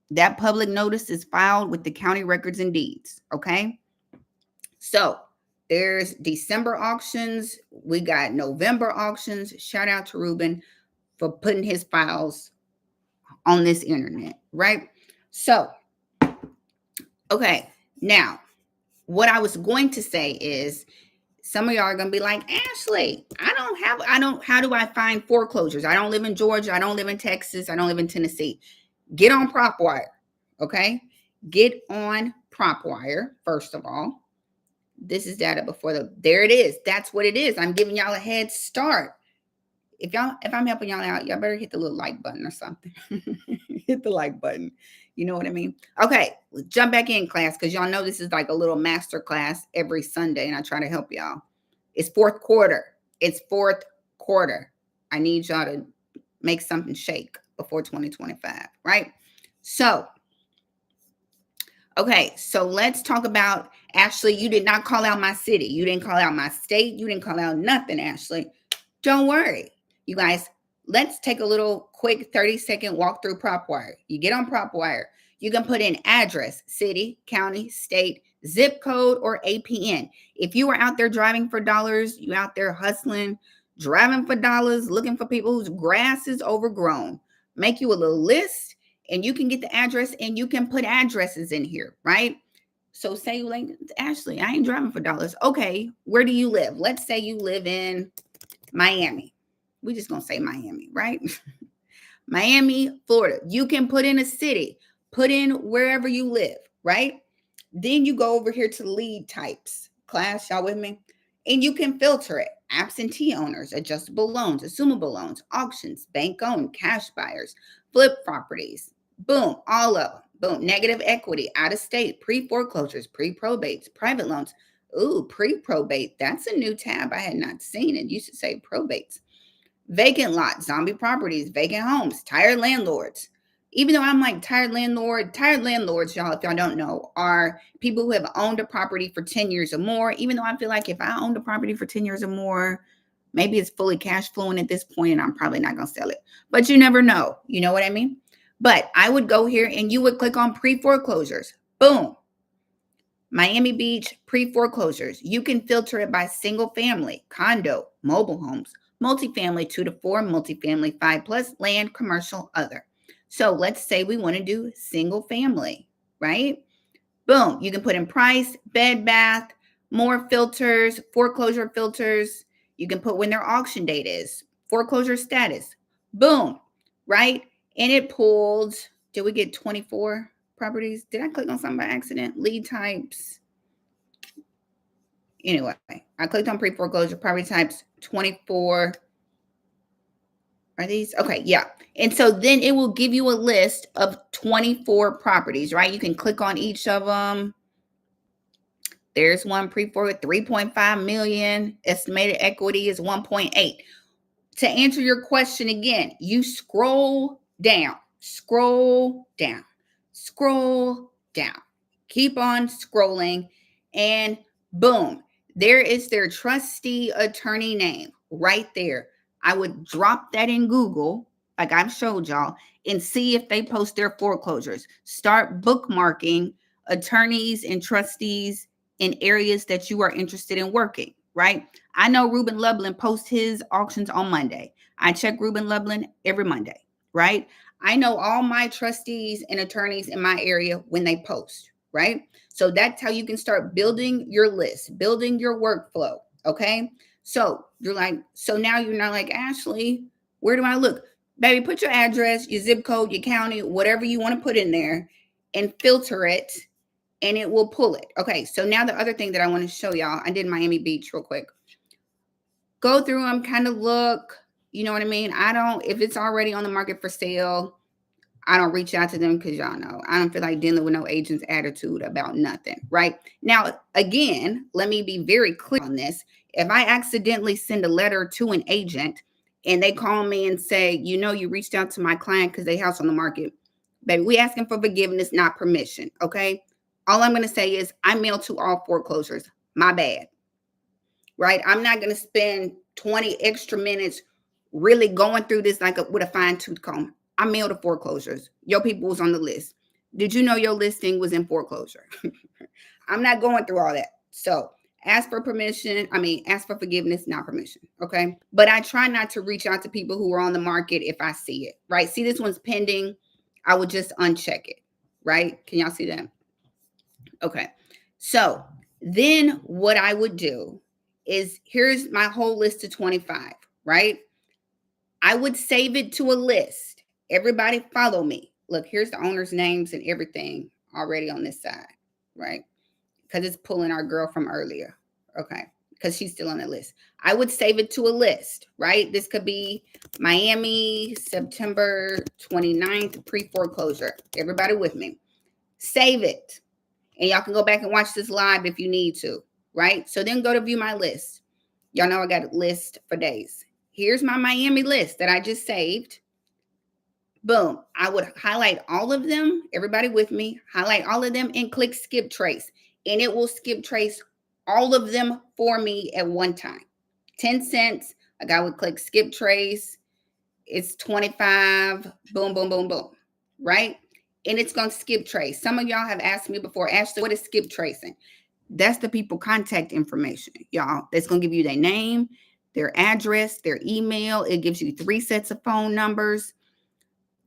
that public notice is filed with the county records and deeds, okay? So there's December auctions. We got November auctions. Shout out to Ruben for putting his files on this internet, right? So, okay, now what I was going to say is some of y'all are going to be like, Ashley, how do I find foreclosures? I don't live in Georgia. I don't live in Texas. I don't live in Tennessee. Get on PropWire, okay? Get on PropWire, first of all. This is data before there it is. That's what it is. I'm giving y'all a head start. If I'm helping y'all out, y'all better hit the little like button or something. Hit the like button. You know what I mean? Okay, let's jump back in class because y'all know this is like a little master class every Sunday, and I try to help y'all. It's fourth quarter. It's fourth quarter. I need y'all to make something shake before 2025, right? So, okay, so let's talk about, Ashley, you did not call out my city. You didn't call out my state. You didn't call out nothing, Ashley. Don't worry. You guys, let's take a little quick 30-second walk through PropWire. You get on PropWire. You can put in address, city, county, state, zip code, or APN. If you are out there driving for dollars, you out there hustling, driving for dollars, looking for people whose grass is overgrown, make you a little list, and you can get the address, and you can put addresses in here, right? So say you like, Ashley, I ain't driving for dollars. Okay, where do you live? Let's say you live in Miami. We're just going to say Miami, right? Miami, Florida. You can put in a city, put in wherever you live, right? Then you go over here to lead types. Class, y'all with me? And you can filter it. Absentee owners, adjustable loans, assumable loans, auctions, bank-owned, cash buyers, flip properties. Boom, all of them. Boom, negative equity, out-of-state, pre-foreclosures, pre-probates, private loans. Ooh, pre-probate. That's a new tab I had not seen. It used to say probates. vacant lots, zombie properties, vacant homes, tired landlords. Even though I'm like tired landlords, y'all, if y'all don't know, are people who have owned a property for 10 years or more. Even though I feel like if I owned a property for 10 years or more, maybe it's fully cash flowing at this point and I'm probably not going to sell it. But you never know. You know what I mean? But I would go here and you would click on pre-foreclosures. Boom. Miami Beach pre-foreclosures. You can filter it by single family, condo, mobile homes, multifamily 2 to 4, multifamily 5+, land, commercial, other. So let's say we want to do single family, right? Boom. You can put in price, bed, bath, more filters, foreclosure filters. You can put when their auction date is, foreclosure status. Boom. Right? And it pulled, did we get 24 properties? Did I click on something by accident? Lead types. Anyway, I clicked on pre-foreclosure property types 24. Are these? Okay, yeah. And so then it will give you a list of 24 properties, right? You can click on each of them. There's one pre-foreclosure, 3.5 million. Estimated equity is 1.8. To answer your question again, you scroll down, scroll down, scroll down. Keep on scrolling, and boom, there is their trustee attorney name right there. I would drop that in Google, like I've showed y'all, and see if they post their foreclosures. Start bookmarking attorneys and trustees in areas that you are interested in working, right? I know Ruben Lublin posts his auctions on Monday. I check Ruben Lublin every Monday, right? I know all my trustees and attorneys in my area when they post, right? So that's how you can start building your list, building your workflow, okay? So you're like, so now you're not like, Ashley, where do I look? Baby, put your address, your zip code, your county, whatever you want to put in there and filter it and it will pull it. Okay, so now the other thing that I want to show y'all, I did Miami Beach real quick. Go through them, kind of look, you know what I mean? If it's already on the market for sale, I don't reach out to them because y'all know I don't feel like dealing with no agent's attitude about nothing, right? Now, again, let me be very clear on this. If I accidentally send a letter to an agent and they call me and say, you reached out to my client because they house on the market, baby, we asking for forgiveness, not permission, okay? All I'm going to say is I mail to all foreclosures. My bad, right? I'm not going to spend 20 extra minutes really going through this with a fine-tooth comb. I mailed to foreclosures. Your people was on the list. Did you know your listing was in foreclosure? I'm not going through all that. So ask for permission. Ask for forgiveness, not permission. Okay. But I try not to reach out to people who are on the market if I see it, right? See, this one's pending. I would just uncheck it, right? Can y'all see that? Okay. So then what I would do is here's my whole list of 25, right? I would save it to a list. Everybody follow me. Look, here's the owner's names and everything already on this side, right? Because it's pulling our girl from earlier. Okay. Because she's still on the list. I would save it to a list, right? This could be Miami, September 29th, pre-foreclosure. Everybody with me. Save it. And y'all can go back and watch this live if you need to, right? So then go to view my list. Y'all know I got a list for days. Here's my Miami list that I just saved. Boom. I would highlight all of them. Everybody with me. Highlight all of them and click skip trace. And it will skip trace all of them for me at one time. 10 cents. Like I would click skip trace. It's 25. Boom, boom, boom, boom. Right? And it's going to skip trace. Some of y'all have asked me before, Ashley, what is skip tracing? That's the people contact information, y'all. That's going to give you their name, their address, their email. It gives you 3 sets of phone numbers,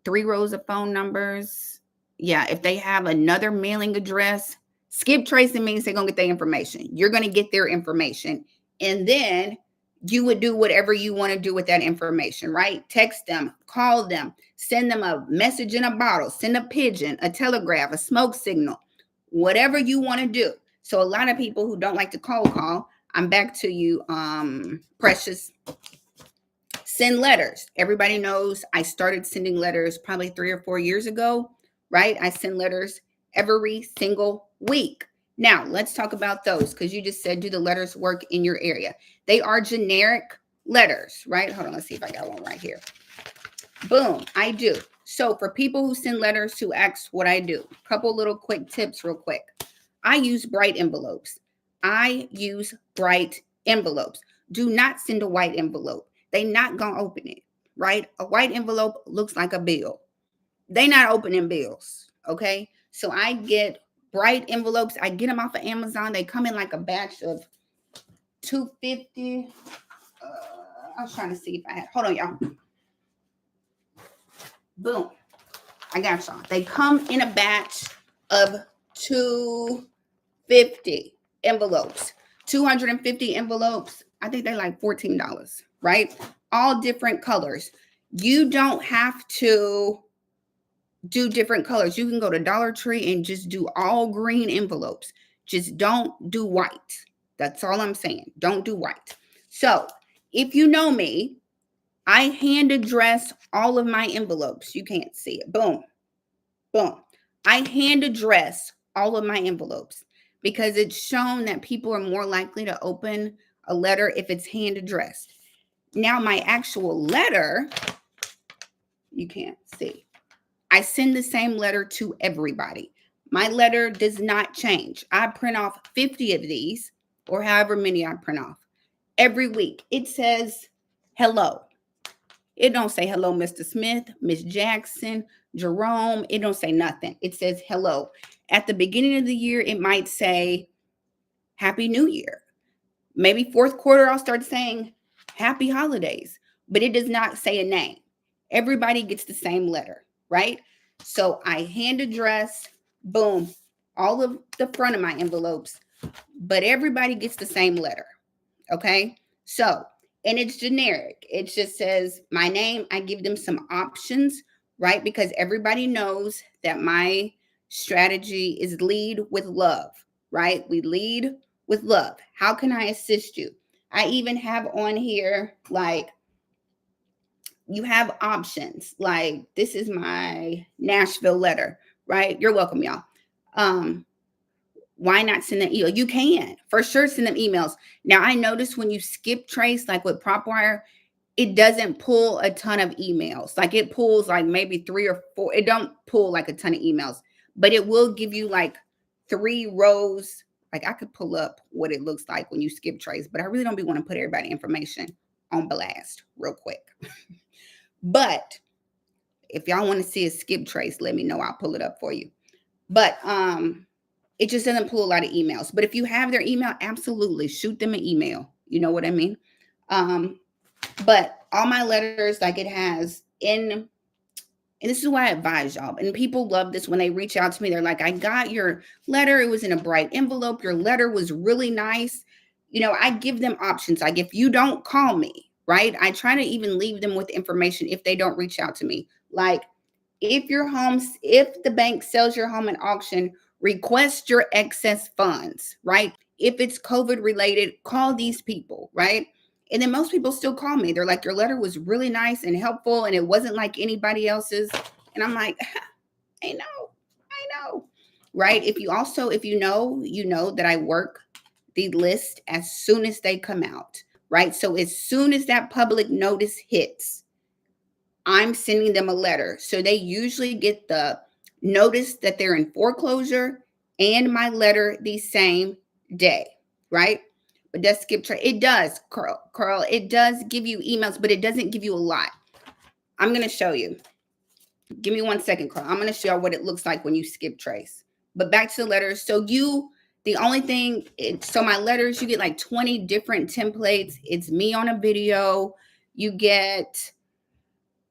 3 rows of phone numbers. Yeah, if they have another mailing address, skip tracing means they're going to get their information. You're going to get their information. And then you would do whatever you want to do with that information, right? Text them, call them, send them a message in a bottle, send a pigeon, a telegraph, a smoke signal, whatever you want to do. So a lot of people who don't like to cold call, I'm back to you, Precious. Send letters. Everybody knows I started sending letters probably 3 or 4 years ago, right? I send letters every single week. Now, let's talk about those because you just said, do the letters work in your area? They are generic letters, right? Hold on, let's see if I got one right here. Boom, I do. So for people who send letters who ask what I do, couple little quick tips real quick. I use bright envelopes. I use bright envelopes. Do not send a white envelope. They not gonna open it, right? A white envelope looks like a bill. They not opening bills, okay? So I get bright envelopes. I get them off of Amazon. They come in like a batch of 250. I was trying to see if I had. Hold on, y'all. Boom. I got y'all. They come in a batch of 250 envelopes. 250 envelopes. I think they're like $14, right? All different colors. You don't have to do different colors. You can go to Dollar Tree and just do all green envelopes. Just don't do white. That's all I'm saying. Don't do white. So if you know me, I hand address all of my envelopes. You can't see it. Boom. Boom. I hand address all of my envelopes because it's shown that people are more likely to open a letter if it's hand addressed. Now, my actual letter, you can't see. I send the same letter to everybody. My letter does not change. I print off 50 of these or however many I print off every week. It says hello. It don't say hello, Mr. Smith, Miss Jackson, Jerome. It don't say nothing. It says hello. At the beginning of the year, it might say Happy New Year. Maybe fourth quarter, I'll start saying Happy Holidays, but it does not say a name. Everybody gets the same letter, right? So I hand address, boom, all of the front of my envelopes, but everybody gets the same letter, okay? So, and it's generic. It just says my name. I give them some options, right? Because everybody knows that my strategy is lead with love, right? We lead with love. How can I assist you? I even have on here, like, you have options. Like, this is my Nashville letter, right? You're welcome, y'all. Why not send an email? You can for sure send them emails. Now, I noticed when you skip trace, like with PropWire, it doesn't pull a ton of emails. Like it pulls like maybe 3 or 4. It don't pull like a ton of emails, but it will give you like 3 rows. Like I could pull up what it looks like when you skip trace, but I really don't be want to put everybody information on blast real quick. But if y'all want to see a skip trace, let me know. I'll pull it up for you. But it just doesn't pull a lot of emails. But if you have their email, absolutely shoot them an email. You know what I mean? But all my letters, like it has and this is why I advise y'all. And people love this when they reach out to me. They're like, I got your letter. It was in a bright envelope. Your letter was really nice. You know, I give them options. Like if you don't call me, right? I try to even leave them with information if they don't reach out to me. Like if the bank sells your home at auction, request your excess funds, right? If it's COVID related, call these people, right? And then most people still call me. They're like, your letter was really nice and helpful, and it wasn't like anybody else's. And I'm like, I know, right? If you know that I work the list as soon as they come out, right? So as soon as that public notice hits, I'm sending them a letter. So they usually get the notice that they're in foreclosure and my letter the same day, right? But does skip trace? It does, Carl. It does give you emails, but it doesn't give you a lot. I'm going to show you. Give me 1 second, Carl. I'm going to show you what it looks like when you skip trace. But back to the letters. So my letters, you get like 20 different templates. It's me on a video. You get,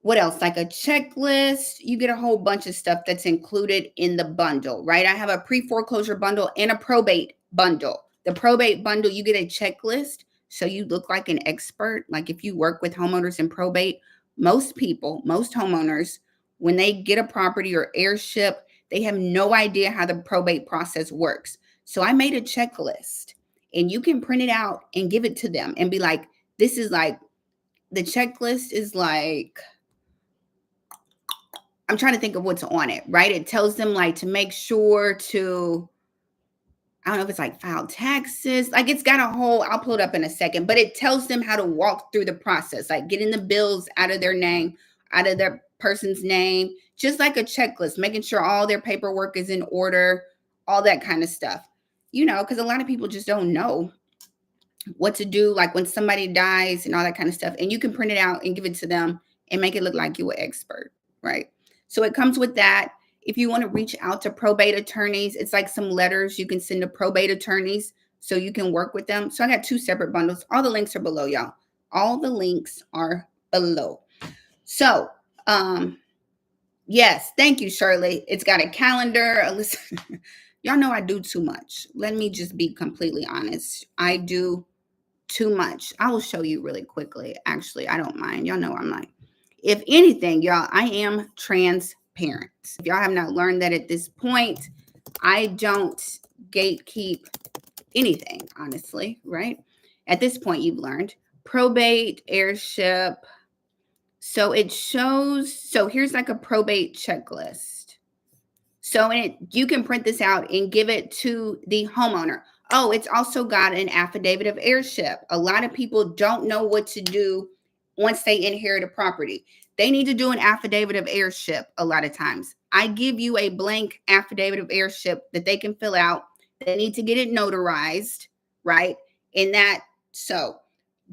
what else? Like a checklist. You get a whole bunch of stuff that's included in the bundle, right? I have a pre-foreclosure bundle and a probate bundle. The probate bundle, you get a checklist. So you look like an expert. Like if you work with homeowners in probate, most homeowners, when they get a property or heirship, they have no idea how the probate process works. So I made a checklist and you can print it out and give it to them and be like, this is like, the checklist is like, I'm trying to think of what's on it, right? It tells them like to make sure to I don't know if it's like file taxes. Like it's got a whole, I'll pull it up in a second, but it tells them how to walk through the process, like getting the bills out of their name, out of their person's name, just like a checklist, making sure all their paperwork is in order, all that kind of stuff. You know, because a lot of people just don't know what to do, like when somebody dies and all that kind of stuff. And you can print it out and give it to them and make it look like you're an expert, right? So it comes with that. If you want to reach out to probate attorneys, it's like some letters you can send to probate attorneys so you can work with them. So I got 2 separate bundles. All the links are below, y'all. All the links are below. So, yes, thank you, Shirley. It's got a calendar. Y'all know I do too much. Let me just be completely honest. I do too much. I will show you really quickly. Actually, I don't mind. Y'all know I'm like, if anything, y'all, I am transparent. If y'all have not learned that at this point, I don't gatekeep anything, honestly, right? At this point, you've learned probate, heirship. So it shows, so here's like a probate checklist. So you can print this out and give it to the homeowner. Oh, it's also got an affidavit of heirship. A lot of people don't know what to do once they inherit a property. They need to do an affidavit of heirship a lot of times. I give you a blank affidavit of heirship that they can fill out. They need to get it notarized, right? And so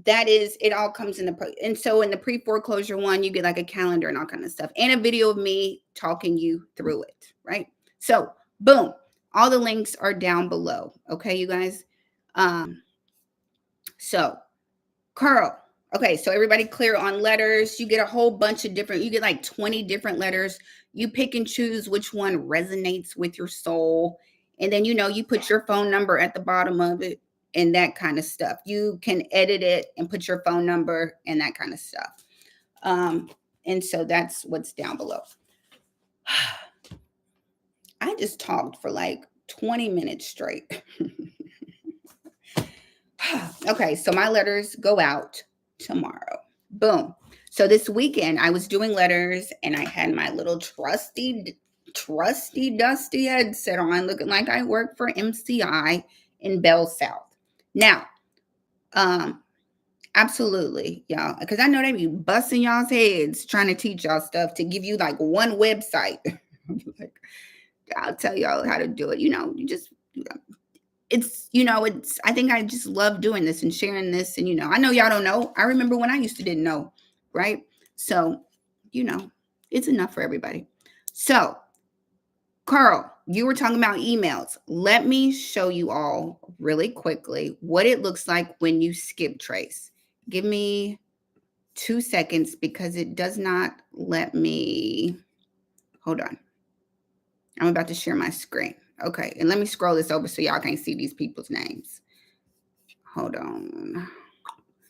that is, it all comes in and so in the pre-foreclosure one, you get like a calendar and all kind of stuff and a video of me talking you through it, right? So boom, all the links are down below. Okay, you guys. So Carl, okay, so everybody clear on letters. You get a whole bunch of different, you get like 20 different letters. You pick and choose which one resonates with your soul. And then, you put your phone number at the bottom of it and that kind of stuff. You can edit it and put your phone number and that kind of stuff. And so that's what's down below. I just talked for like 20 minutes straight. Okay, so my letters go out tomorrow. Boom. So this weekend I was doing letters and I had my little trusty dusty headset on, looking like I work for MCI in Bell South. Now, absolutely, y'all, because I know they be busting y'all's heads trying to teach y'all stuff to give you like one website. Like, I'll tell y'all how to do it. You just, I think I just love doing this and sharing this. And, I know y'all don't know. I remember when I used to didn't know, right? So, it's enough for everybody. So, Carl, you were talking about emails. Let me show you all really quickly what it looks like when you skip trace. Give me 2 seconds because it does not let me. Hold on. I'm about to share my screen. Okay, and let me scroll this over so y'all can't see these people's names. Hold on.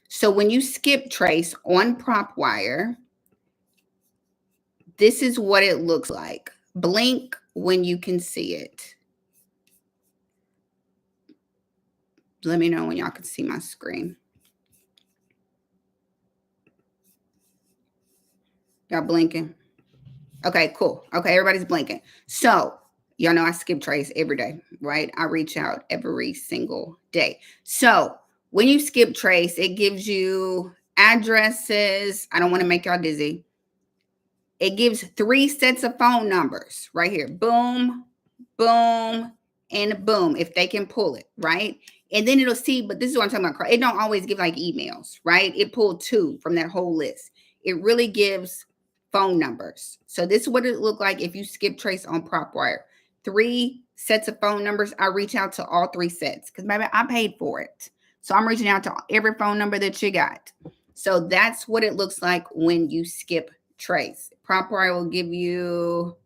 So when you skip trace on PropWire, this is what it looks like. Blink when you can see it. Let me know when y'all can see my screen. Y'all blinking? Okay, cool. Okay, everybody's blinking. So y'all know I skip trace every day, right? I reach out every single day. So when you skip trace, it gives you addresses. I don't want to make y'all dizzy. It gives 3 sets of phone numbers right here. Boom, boom, and boom, if they can pull it, right? And then it'll see, but this is what I'm talking about. It don't always give like emails, right? It pulled 2 from that whole list. It really gives phone numbers. So this is what it look like if you skip trace on PropWire. 3 sets of phone numbers. I reach out to all 3 sets because maybe I paid for it. So I'm reaching out to every phone number that you got. So that's what it looks like when you skip trace. PropWire will give you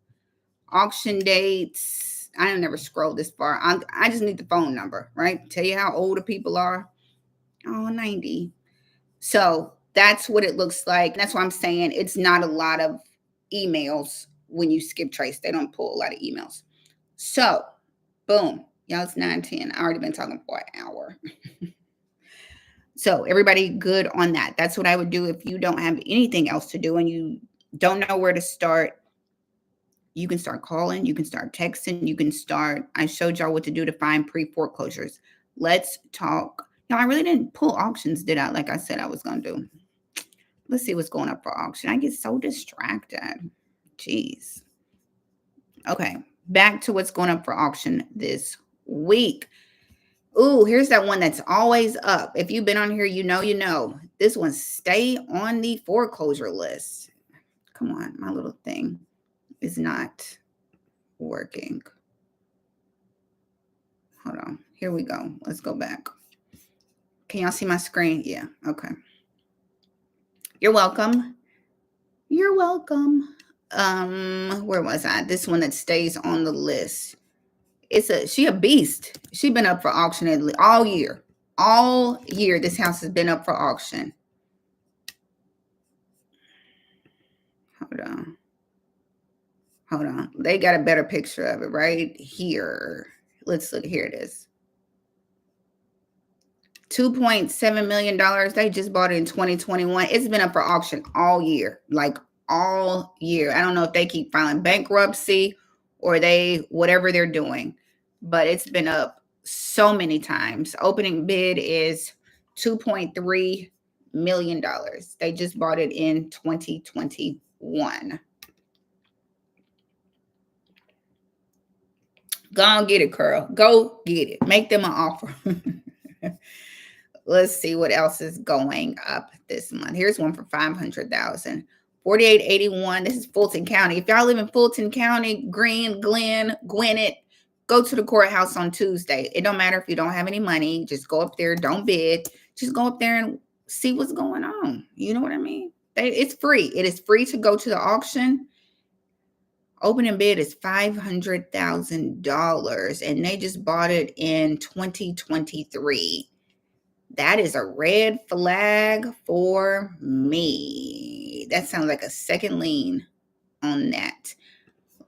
auction dates. I never scrolled this far. I just need the phone number, right? Tell you how old the people are. Oh, 90. So that's what it looks like. That's why I'm saying it's not a lot of emails when you skip trace. They don't pull a lot of emails. So, boom. Y'all, it's 9:10. I already been talking for an hour. So everybody good on that. That's what I would do if you don't have anything else to do and you don't know where to start. You can start calling, you can start texting, you can start. I showed y'all what to do to find pre-foreclosures. Let's talk. Now, I really didn't pull auctions, did I? Like I said I was going to do. Let's see what's going up for auction. I get so distracted. Jeez. Okay, back to what's going up for auction this week. Ooh, here's that one that's always up. If you've been on here, you know. This one, stay on the foreclosure list. Come on, my little thing is not working. Hold on. Here we go. Let's go back. Can y'all see my screen? Yeah. Okay. You're welcome. You're welcome. Where was I? This one that stays on the list. She a beast. She been up for auction all year. All year this house has been up for auction. Hold on. They got a better picture of it right here. Let's look. Here it is. $2.7 million. They just bought it in 2021. It's been up for auction all year, like all year. I don't know if they keep filing bankruptcy or whatever they're doing, but it's been up so many times. Opening bid is $2.3 million. They just bought it in 2021. Go on, get it, Curl. Go get it. Make them an offer. Let's see what else is going up this month. Here's one for $500,000. 4881. This is Fulton County. If y'all live in Fulton County, Greene, Glen, Gwinnett, go to the courthouse on Tuesday. It don't matter if you don't have any money. Just go up there. Don't bid. Just go up there and see what's going on. You know what I mean? It's free. It is free to go to the auction. Opening bid is $500,000, and they just bought it in 2023. That is a red flag for me. That sounds like a second lien on that.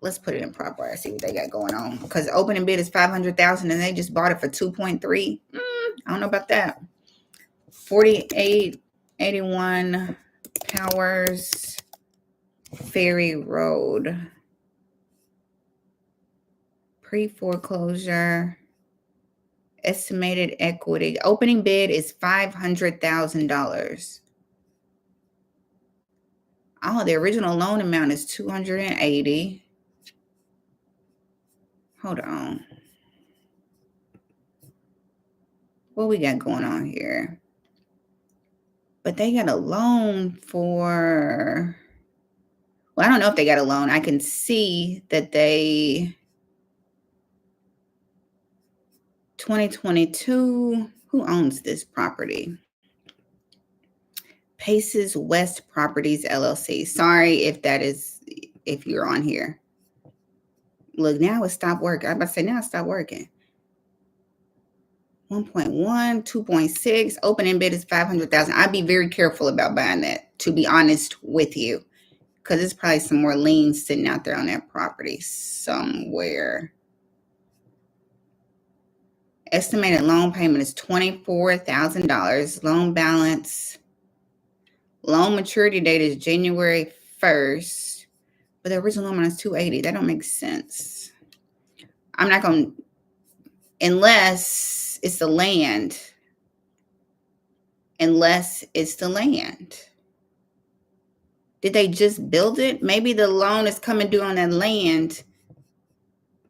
Let's put it in PropWire. See what they got going on. Because the opening bid is $500,000 and they just bought it for 2.3. I don't know about that. 4881 Powers Ferry Road. Pre-foreclosure. Estimated equity. Opening bid is $500,000. Oh, the original loan amount is $280,000. Hold on. What we got going on here? But they got a loan for, well, I don't know if they got a loan. I can see that 2022, who owns this property? Paces West Properties LLC. Sorry if you're on here. Look, now it stopped working. I'm about to say now it stopped working. 1.1, 2.6. Opening bid is $500,000. I'd be very careful about buying that, to be honest with you, because there's probably some more liens sitting out there on that property somewhere. Estimated loan payment is $24,000. Loan balance. Loan maturity date is January 1st. But the original loan is $280,000. That don't make sense. I'm not going to, unless it's the land. Unless it's the land. Did they just build it? Maybe the loan is coming due on that land.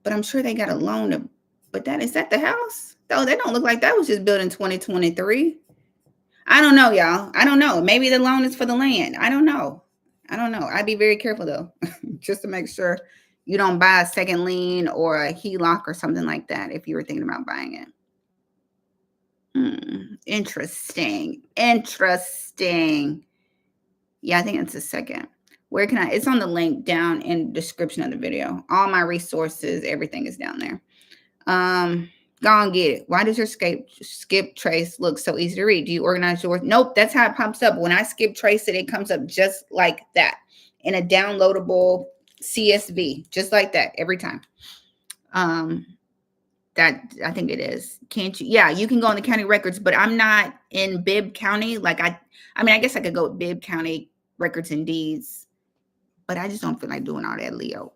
But I'm sure they got a loan. But is that the house? Oh, that don't look like that was just built in 2023. I don't know, y'all. I don't know. Maybe the loan is for the land. I don't know. I'd be very careful, though, just to make sure you don't buy a second lien or a HELOC or something like that if you were thinking about buying it. Interesting. Yeah, I think it's a second. Where can it's on the link down in the description of the video. All my resources, everything is down there. Go and get it. Why does your skip trace look so easy to read? Do you organize yours? Nope, that's how it pops up. When I skip trace it, it comes up just like that in a downloadable CSV, just like that every time. That I think it is. Can't you? Yeah, you can go in the county records, but I'm not in Bibb County. Like I mean, I guess I could go with Bibb County records and deeds, but I just don't feel like doing all that, Leo.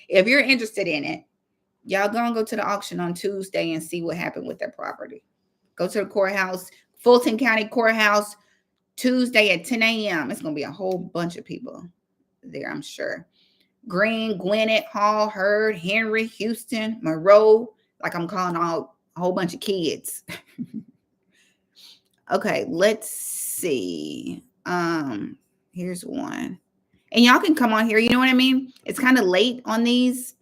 If you're interested in it, y'all gonna go to the auction on Tuesday and see what happened with that property. Go to the courthouse, Fulton County Courthouse, Tuesday at 10 a.m. It's gonna be a whole bunch of people there, I'm sure. Green, Gwinnett, Hall, Hurd, Henry, Houston, Monroe. Like I'm calling out a whole bunch of kids. Okay, let's see. Here's one. And y'all can come on here, you know what I mean? It's kind of late on these.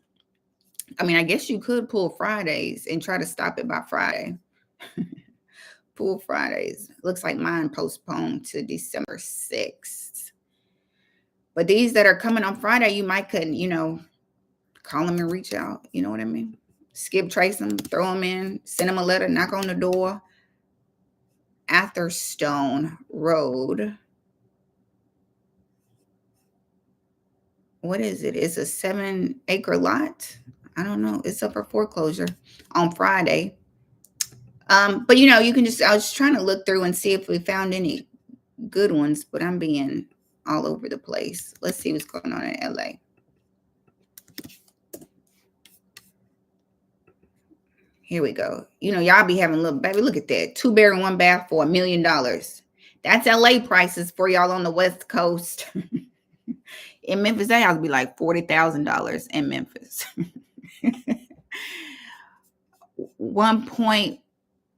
I mean, I guess you could pull Fridays and try to stop it by Friday. Pull Fridays. Looks like mine postponed to December 6th. But these that are coming on Friday, you might could, call them and reach out. You know what I mean? Skip trace them, throw them in, send them a letter, knock on the door. Atherstone Road. What is it? It's a 7-acre lot. I don't know. It's up for foreclosure on Friday. But you can I was trying to look through and see if we found any good ones, but I'm being all over the place. Let's see what's going on in LA. Here we go. Y'all be having a little, baby, look at that. 2-bedroom, 1 bath for $1 million. That's LA prices for y'all on the West Coast. In Memphis, that house would be like $40,000 in Memphis.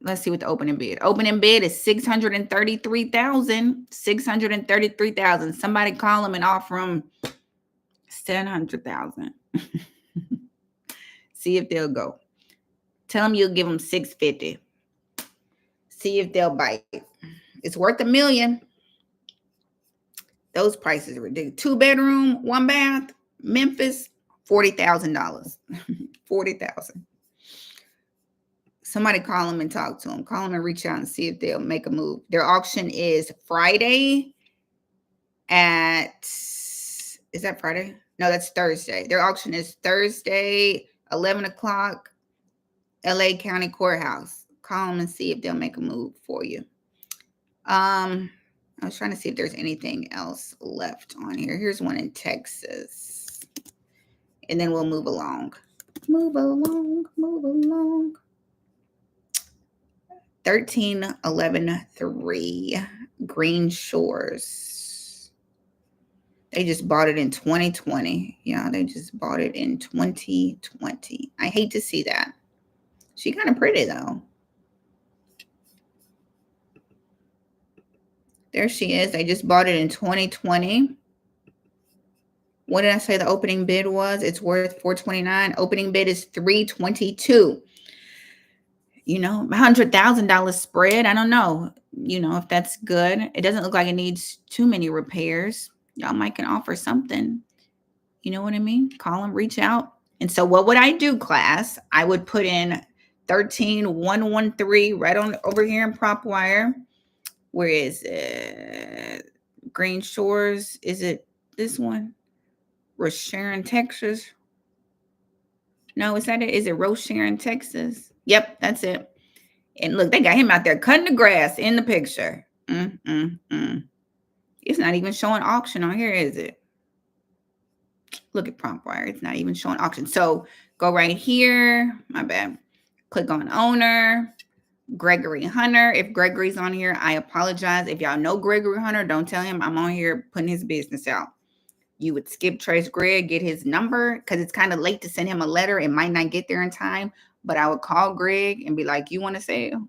Let's see what the opening bid. Opening bid is $633,000. $633,000. Somebody call them and offer them $700,000. See if they'll go. Tell them you'll give them $650,000. See if they'll bite. It's worth $1 million. Those prices are ridiculous. 2-bedroom, 1 bath, Memphis, $40,000. $40,000. Somebody call them and talk to them. Call them and reach out and see if they'll make a move. Their auction is Friday is that Friday? No, that's Thursday. Their auction is Thursday, 11 o'clock, LA County Courthouse. Call them and see if they'll make a move for you. I was trying to see if there's anything else left on here. Here's one in Texas. And then we'll move along. Move along. 13113 Green Shores. They just bought it in 2020. Yeah, they just bought it in 2020. I hate to see that. She kind of pretty though. There she is. They just bought it in 2020. What did I say the opening bid was? It's worth $429. Opening bid is $322. $100,000 spread. I don't know, if that's good. It doesn't look like it needs too many repairs. Y'all might can offer something. You know what I mean? Call them, reach out. And so what would I do, class? I would put in 13113 right on over here in PropWire. Where is it? Green Shores. Is it this one? Rosharon, Texas. No, is that it? Is it Rosharon, Texas? Yep, that's it. And look, they got him out there cutting the grass in the picture. It's not even showing auction on here, is it? Look at PropWire. It's not even showing auction. So go right here. My bad. Click on owner. Gregory Hunter. If Gregory's on here, I apologize. If y'all know Gregory Hunter, don't tell him I'm on here putting his business out. You would skip trace Greg, get his number, because it's kind of late to send him a letter. It might not get there in time, but I would call Greg and be like, you want to sell?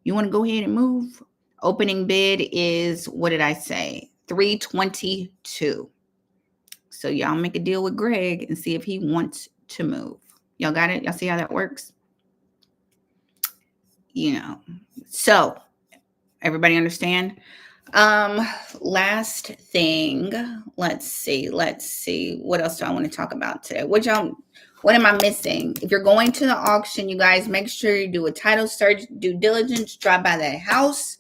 You want to go ahead and move? Opening bid is, what did I say? $322. So y'all make a deal with Greg and see if he wants to move. Y'all got it? Y'all see how that works? So everybody understand? Last thing, let's see. What else do I want to talk about today? What am I missing? If you're going to the auction, you guys make sure you do a title search, due diligence, drive by the house.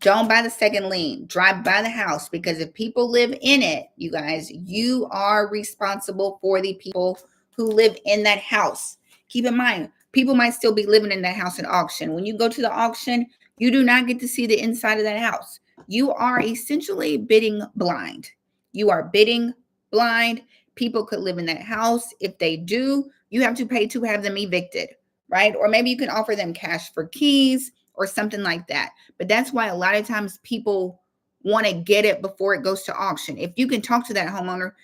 Don't buy the second lien. Drive by the house, because if people live in it, you guys, you are responsible for the people who live in that house. Keep in mind, people might still be living in that house at auction. When you go to the auction, you do not get to see the inside of that house. You are essentially bidding blind. You are bidding blind. People could live in that house. If they do, you have to pay to have them evicted, right? Or maybe you can offer them cash for keys or something like that. But that's why a lot of times people want to get it before it goes to auction. If you can talk to that homeowner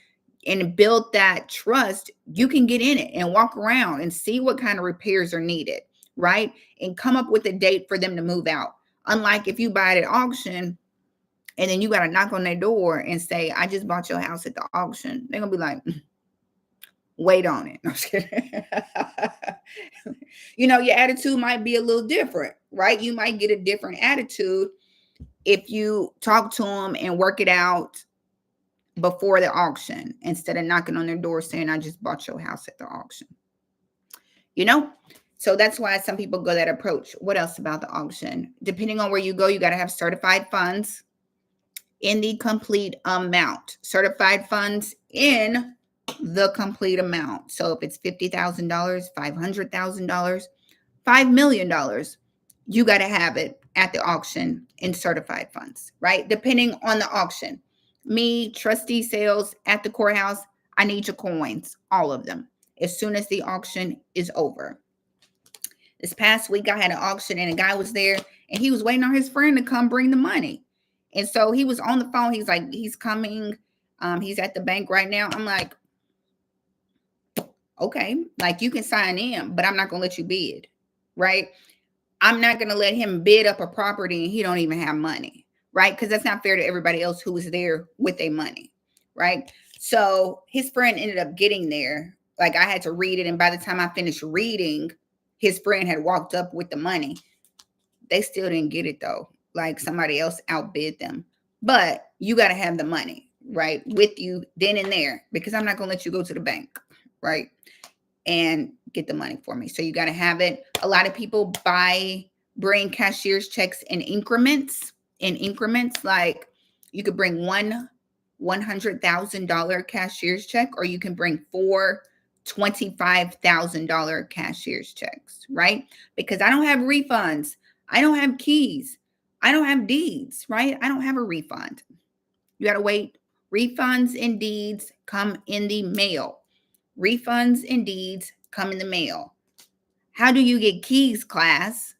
and build that trust, you can get in it and walk around and see what kind of repairs are needed, right? And come up with a date for them to move out. Unlike if you buy it at auction and then you got to knock on their door and say, I just bought your house at the auction. They're going to be like, wait on it. No, I'm just kidding. Your attitude might be a little different, right? You might get a different attitude if you talk to them and work it out before the auction instead of knocking on their door saying, I just bought your house at the auction. So that's why some people go that approach. What else about the auction? Depending on where you go, you got to have certified funds in the complete amount. Certified funds in the complete amount. So if it's $50,000, $500,000, $5 million, you got to have it at the auction in certified funds, right? Depending on the auction. Me, trustee sales at the courthouse, I need your coins, all of them, as soon as the auction is over. This past week, I had an auction and a guy was there and he was waiting on his friend to come bring the money. And so he was on the phone. He's like, he's coming. He's at the bank right now. I'm like, okay, like you can sign in, but I'm not going to let you bid, right? I'm not going to let him bid up a property and he don't even have money, right? Because that's not fair to everybody else who was there with their money, right? So his friend ended up getting there. Like I had to read it. And by the time I finished reading, his friend had walked up with the money. They still didn't get it though. Like somebody else outbid them. But you got to have the money, right? With you then and there, because I'm not going to let you go to the bank, right? And get the money for me. So you got to have it. A lot of people bring cashier's checks in increments. Like you could bring one $100,000 cashier's check, or you can bring 4 $25,000 cashier's checks, right? Because I don't have refunds. I don't have keys. I don't have deeds, right? I don't have a refund. You got to wait. Refunds and deeds come in the mail. Refunds and deeds come in the mail. How do you get keys, class?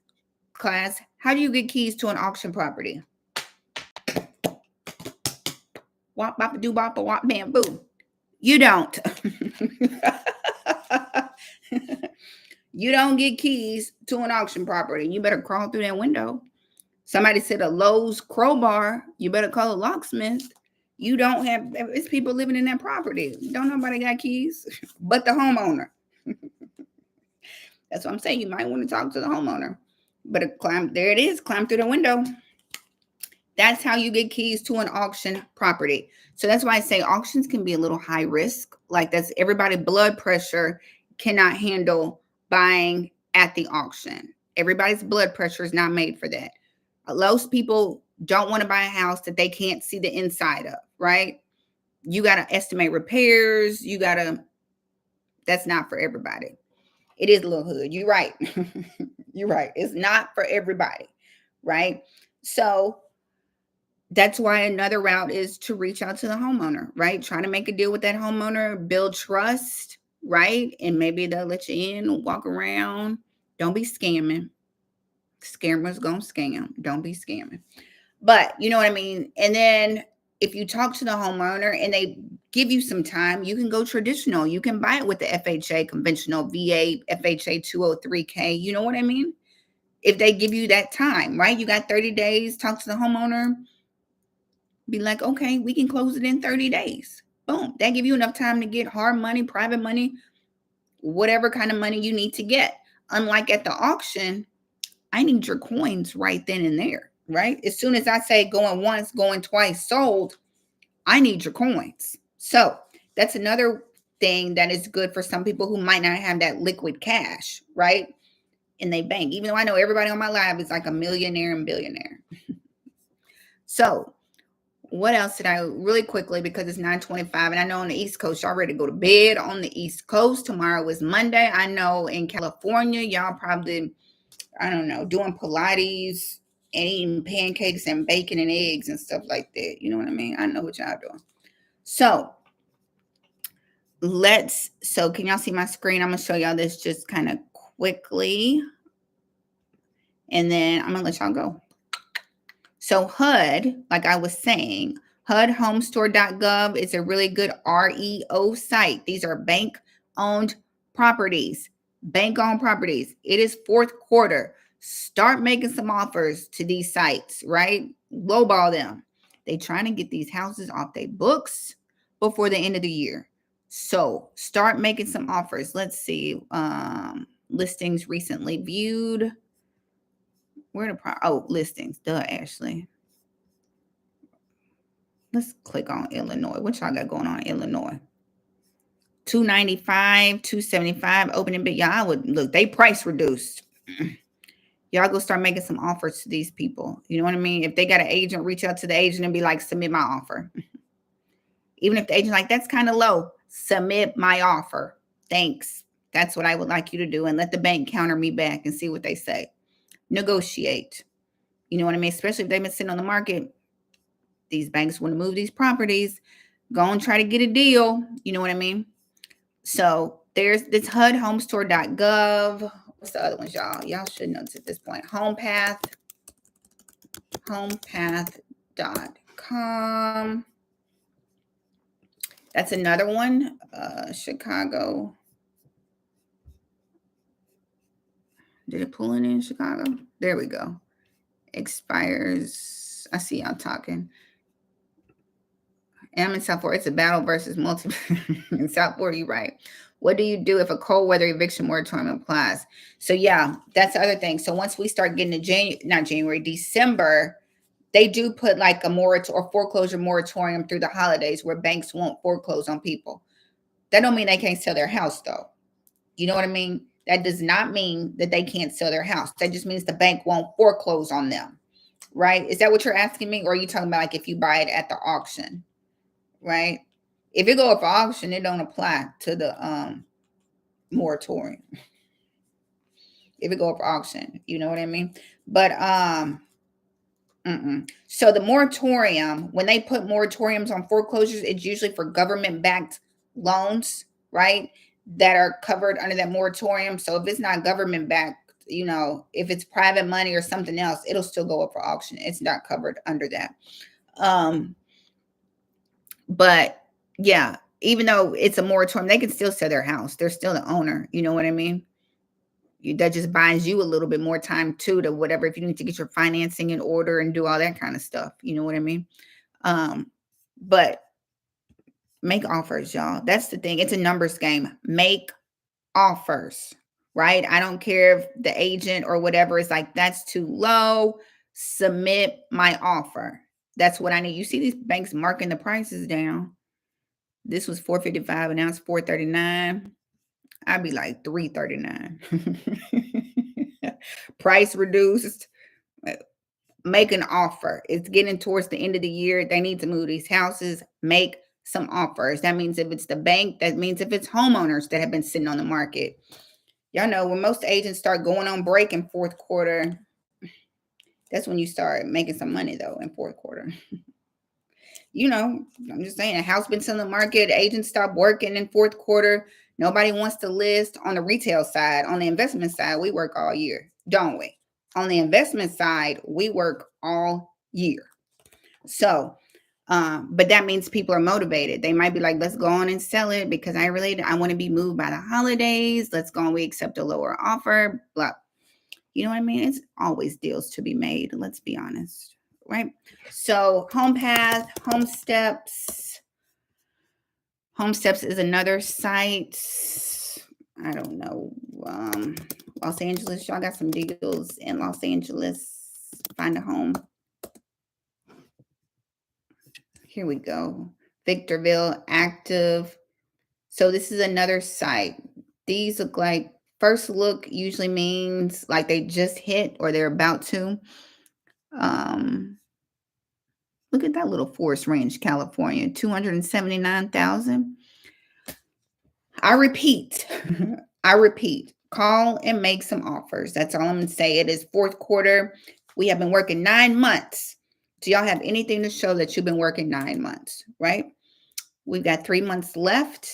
Class, how do you get keys to an auction property? Wop, bop, doo, bop, wop, bam, boom. You don't. You don't get keys to an auction property. You better crawl through that window. Somebody said a Lowe's crowbar. You better call a locksmith. You don't have, it's people living in that property. Don't nobody got keys but the homeowner. That's what I'm saying. You might want to talk to the homeowner. But there it is, climb through the window. That's how you get keys to an auction property. So that's why I say auctions can be a little high risk. Like that's everybody blood pressure cannot handle buying at the auction. Everybody's blood pressure is not made for that. Most people don't want to buy a house that they can't see the inside of, right? You got to estimate repairs. That's not for everybody. It is a little hood. You're right. You're right. It's not for everybody, right? So that's why another route is to reach out to the homeowner, right? Try to make a deal with that homeowner, build trust, right? And maybe they'll let you in, walk around. Don't be scamming. Scammers gonna scam. Don't be scamming. But you know what I mean? And then if you talk to the homeowner and they give you some time, you can go traditional. You can buy it with the FHA, conventional, VA, FHA 203K. You know what I mean? If they give you that time, right? You got 30 days, talk to the homeowner. Be like, okay, we can close it in 30 days. Boom. That give you enough time to get hard money, private money, whatever kind of money you need to get. Unlike at the auction, I need your coins right then and there, right? As soon as I say going once, going twice, sold, I need your coins. So that's another thing that is good for some people who might not have that liquid cash, right? In their bank, even though I know everybody on my live is like a millionaire and billionaire. So what else did I really quickly, because it's 9:25 and I know on the East Coast, y'all ready to go to bed on the East Coast. Tomorrow is Monday. I know in California, y'all probably, I don't know, doing Pilates eating pancakes and bacon and eggs and stuff like that. You know what I mean? I know what y'all doing. So can y'all see my screen? I'm going to show y'all this just kind of quickly. And then I'm going to let y'all go. So HUD, like I was saying, HUDhomestore.gov is a really good REO site. These are bank-owned properties. Bank-owned properties. It is fourth quarter. Start making some offers to these sites, right? Lowball them. They trying to get these houses off their books before the end of the year. So start making some offers. Let's see. Listings recently viewed. Listings. Duh, Ashley. Let's click on Illinois. What y'all got going on in Illinois? 295, 275 opening bid. Y'all would look, they price reduced. Y'all go start making some offers to these people. You know what I mean? If they got an agent, reach out to the agent and be like, submit my offer. Even if the agent's like, that's kind of low, submit my offer. Thanks. That's what I would like you to do. And let the bank counter me back and see what they say. Negotiate. You know what I mean? Especially if they've been sitting on the market. These banks want to move these properties. Go and try to get a deal. You know what I mean? So there's this HUDhomestore.gov. What's the other ones, y'all? Y'all should know this at this point. Homepath.com. That's another one. Chicago. Did it pull in Chicago? There we go. Expires. I see y'all talking. I'm in South Florida. It's a battle versus multi. In South Florida, you're right. What do you do if a cold weather eviction moratorium applies? So yeah, that's the other thing. So once we start getting to December, they do put like a foreclosure moratorium through the holidays where banks won't foreclose on people. That don't mean they can't sell their house though. You know what I mean? That does not mean that they can't sell their house. That just means the bank won't foreclose on them. Right? Is that what you're asking me? Or are you talking about like if you buy it at the auction? Right? If it go up for auction, it don't apply to the moratorium. If it go up for auction, you know what I mean? But so the moratorium, when they put moratoriums on foreclosures, it's usually for government-backed loans, right? That are covered under that moratorium. So if it's not government-backed, you know, if it's private money or something else, it'll still go up for auction. It's not covered under that. But yeah, even though it's a moratorium, they can still sell their house. They're still the owner. You know what I mean? That just buys you a little bit more time too to whatever, if you need to get your financing in order and do all that kind of stuff. You know what I mean? But make offers, y'all. That's the thing. It's a numbers game. Make offers, right? I don't care if the agent or whatever is like, that's too low. Submit my offer. That's what I need. You see these banks marking the prices down. This was $455 and now it's $439. I'd be like $339. Price reduced. Make an offer. It's getting towards the end of the year. They need to move these houses. Make some offers. That means if it's the bank, that means if it's homeowners that have been sitting on the market. Y'all know when most agents start going on break in fourth quarter, that's when you start making some money though in fourth quarter. You know, I'm just saying, a house been sitting on the market, agents stop working in fourth quarter. Nobody wants to list on the retail side. On the investment side, we work all year, don't we? On the investment side, we work all year. So, but that means people are motivated. They might be like, let's go on and sell it because I want to be moved by the holidays. Let's go and we accept a lower offer. Blah. You know what I mean? It's always deals to be made. Let's be honest. Right? So HomePath, HomeSteps. HomeSteps is another site. I don't know. Los Angeles. Y'all got some deals in Los Angeles. Find a home. Here we go. Victorville, active. So this is another site. These look like, first look usually means like they just hit or they're about to. Look at that little Forest Ranch, California, 279,000. I repeat, call and make some offers. That's all I'm going to say. It is fourth quarter. We have been working 9 months. Do y'all have anything to show that you've been working 9 months, right? We've got 3 months left.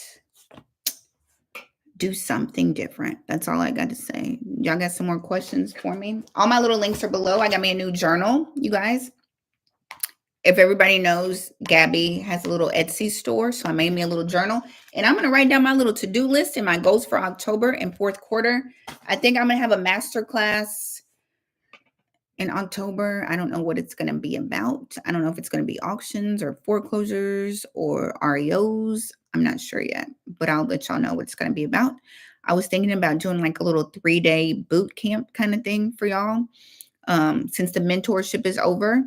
Do something different. That's all I got to say. Y'all got some more questions for me? All my little links are below. I got me a new journal, you guys. If everybody knows, Gabby has a little Etsy store, so I made me a little journal. And I'm going to write down my little to-do list and my goals for October and fourth quarter. I think I'm going to have a master class in October. I don't know what it's going to be about. I don't know if it's going to be auctions or foreclosures or REOs. I'm not sure yet, but I'll let y'all know what it's going to be about. I was thinking about doing like a little 3-day boot camp kind of thing for y'all. Since the mentorship is over,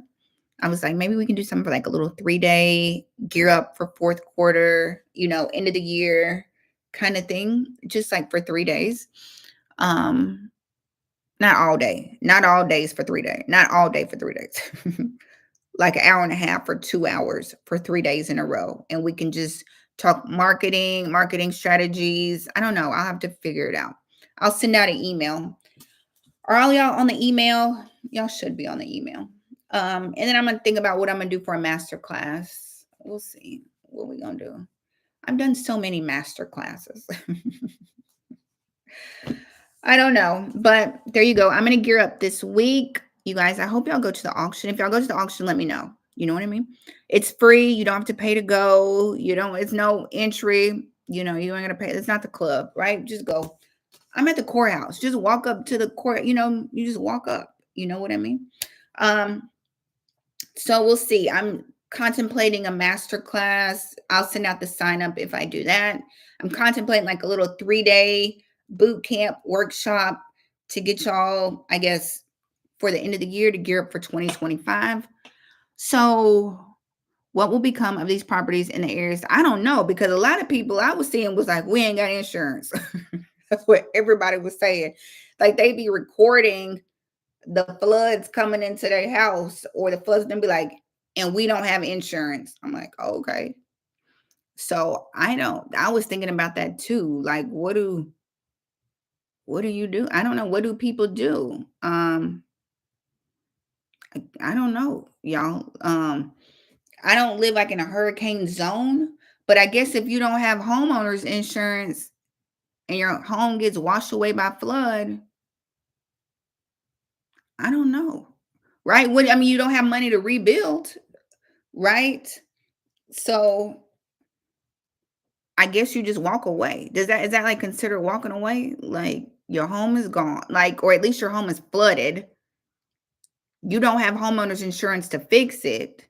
I was like, maybe we can do something for like a little 3-day gear up for fourth quarter, end of the year kind of thing, just like for 3 days. Not all day, not all days for 3 days, not all day for 3 days, like an hour and a half or 2 hours for 3 days in a row. And we can just talk marketing strategies. I don't know. I'll have to figure it out. I'll send out an email. Are all y'all on the email? Y'all should be on the email. And then I'm going to think about what I'm going to do for a master class. We'll see what we're going to do. I've done so many master classes. I don't know, but there you go. I'm going to gear up this week. You guys, I hope y'all go to the auction. If y'all go to the auction, let me know. You know what I mean? It's free. You don't have to pay to go. It's no entry. You ain't going to pay. It's not the club, right? Just go. I'm at the courthouse. Just walk up to the court. You just walk up. You know what I mean? So we'll see. I'm contemplating a master class. I'll send out the sign up if I do that. I'm contemplating like a little 3-day boot camp workshop to get y'all, I guess, for the end of the year to gear up for 2025. So what will become of these properties in the areas? I don't know, because a lot of people I was seeing was like, we ain't got insurance. That's what everybody was saying. Like they be recording the floods coming into their house, or the floods and be like, and we don't have insurance. I'm like, oh, okay. So I was thinking about that too. Like, what do you do? I don't know. What do people do? I don't know, y'all. I don't live like in a hurricane zone, but I guess if you don't have homeowners insurance and your home gets washed away by flood, I don't know. Right? You don't have money to rebuild, right? So I guess you just walk away. Is that like considered walking away? Like your home is gone, like, or at least your home is flooded. You don't have homeowners insurance to fix it.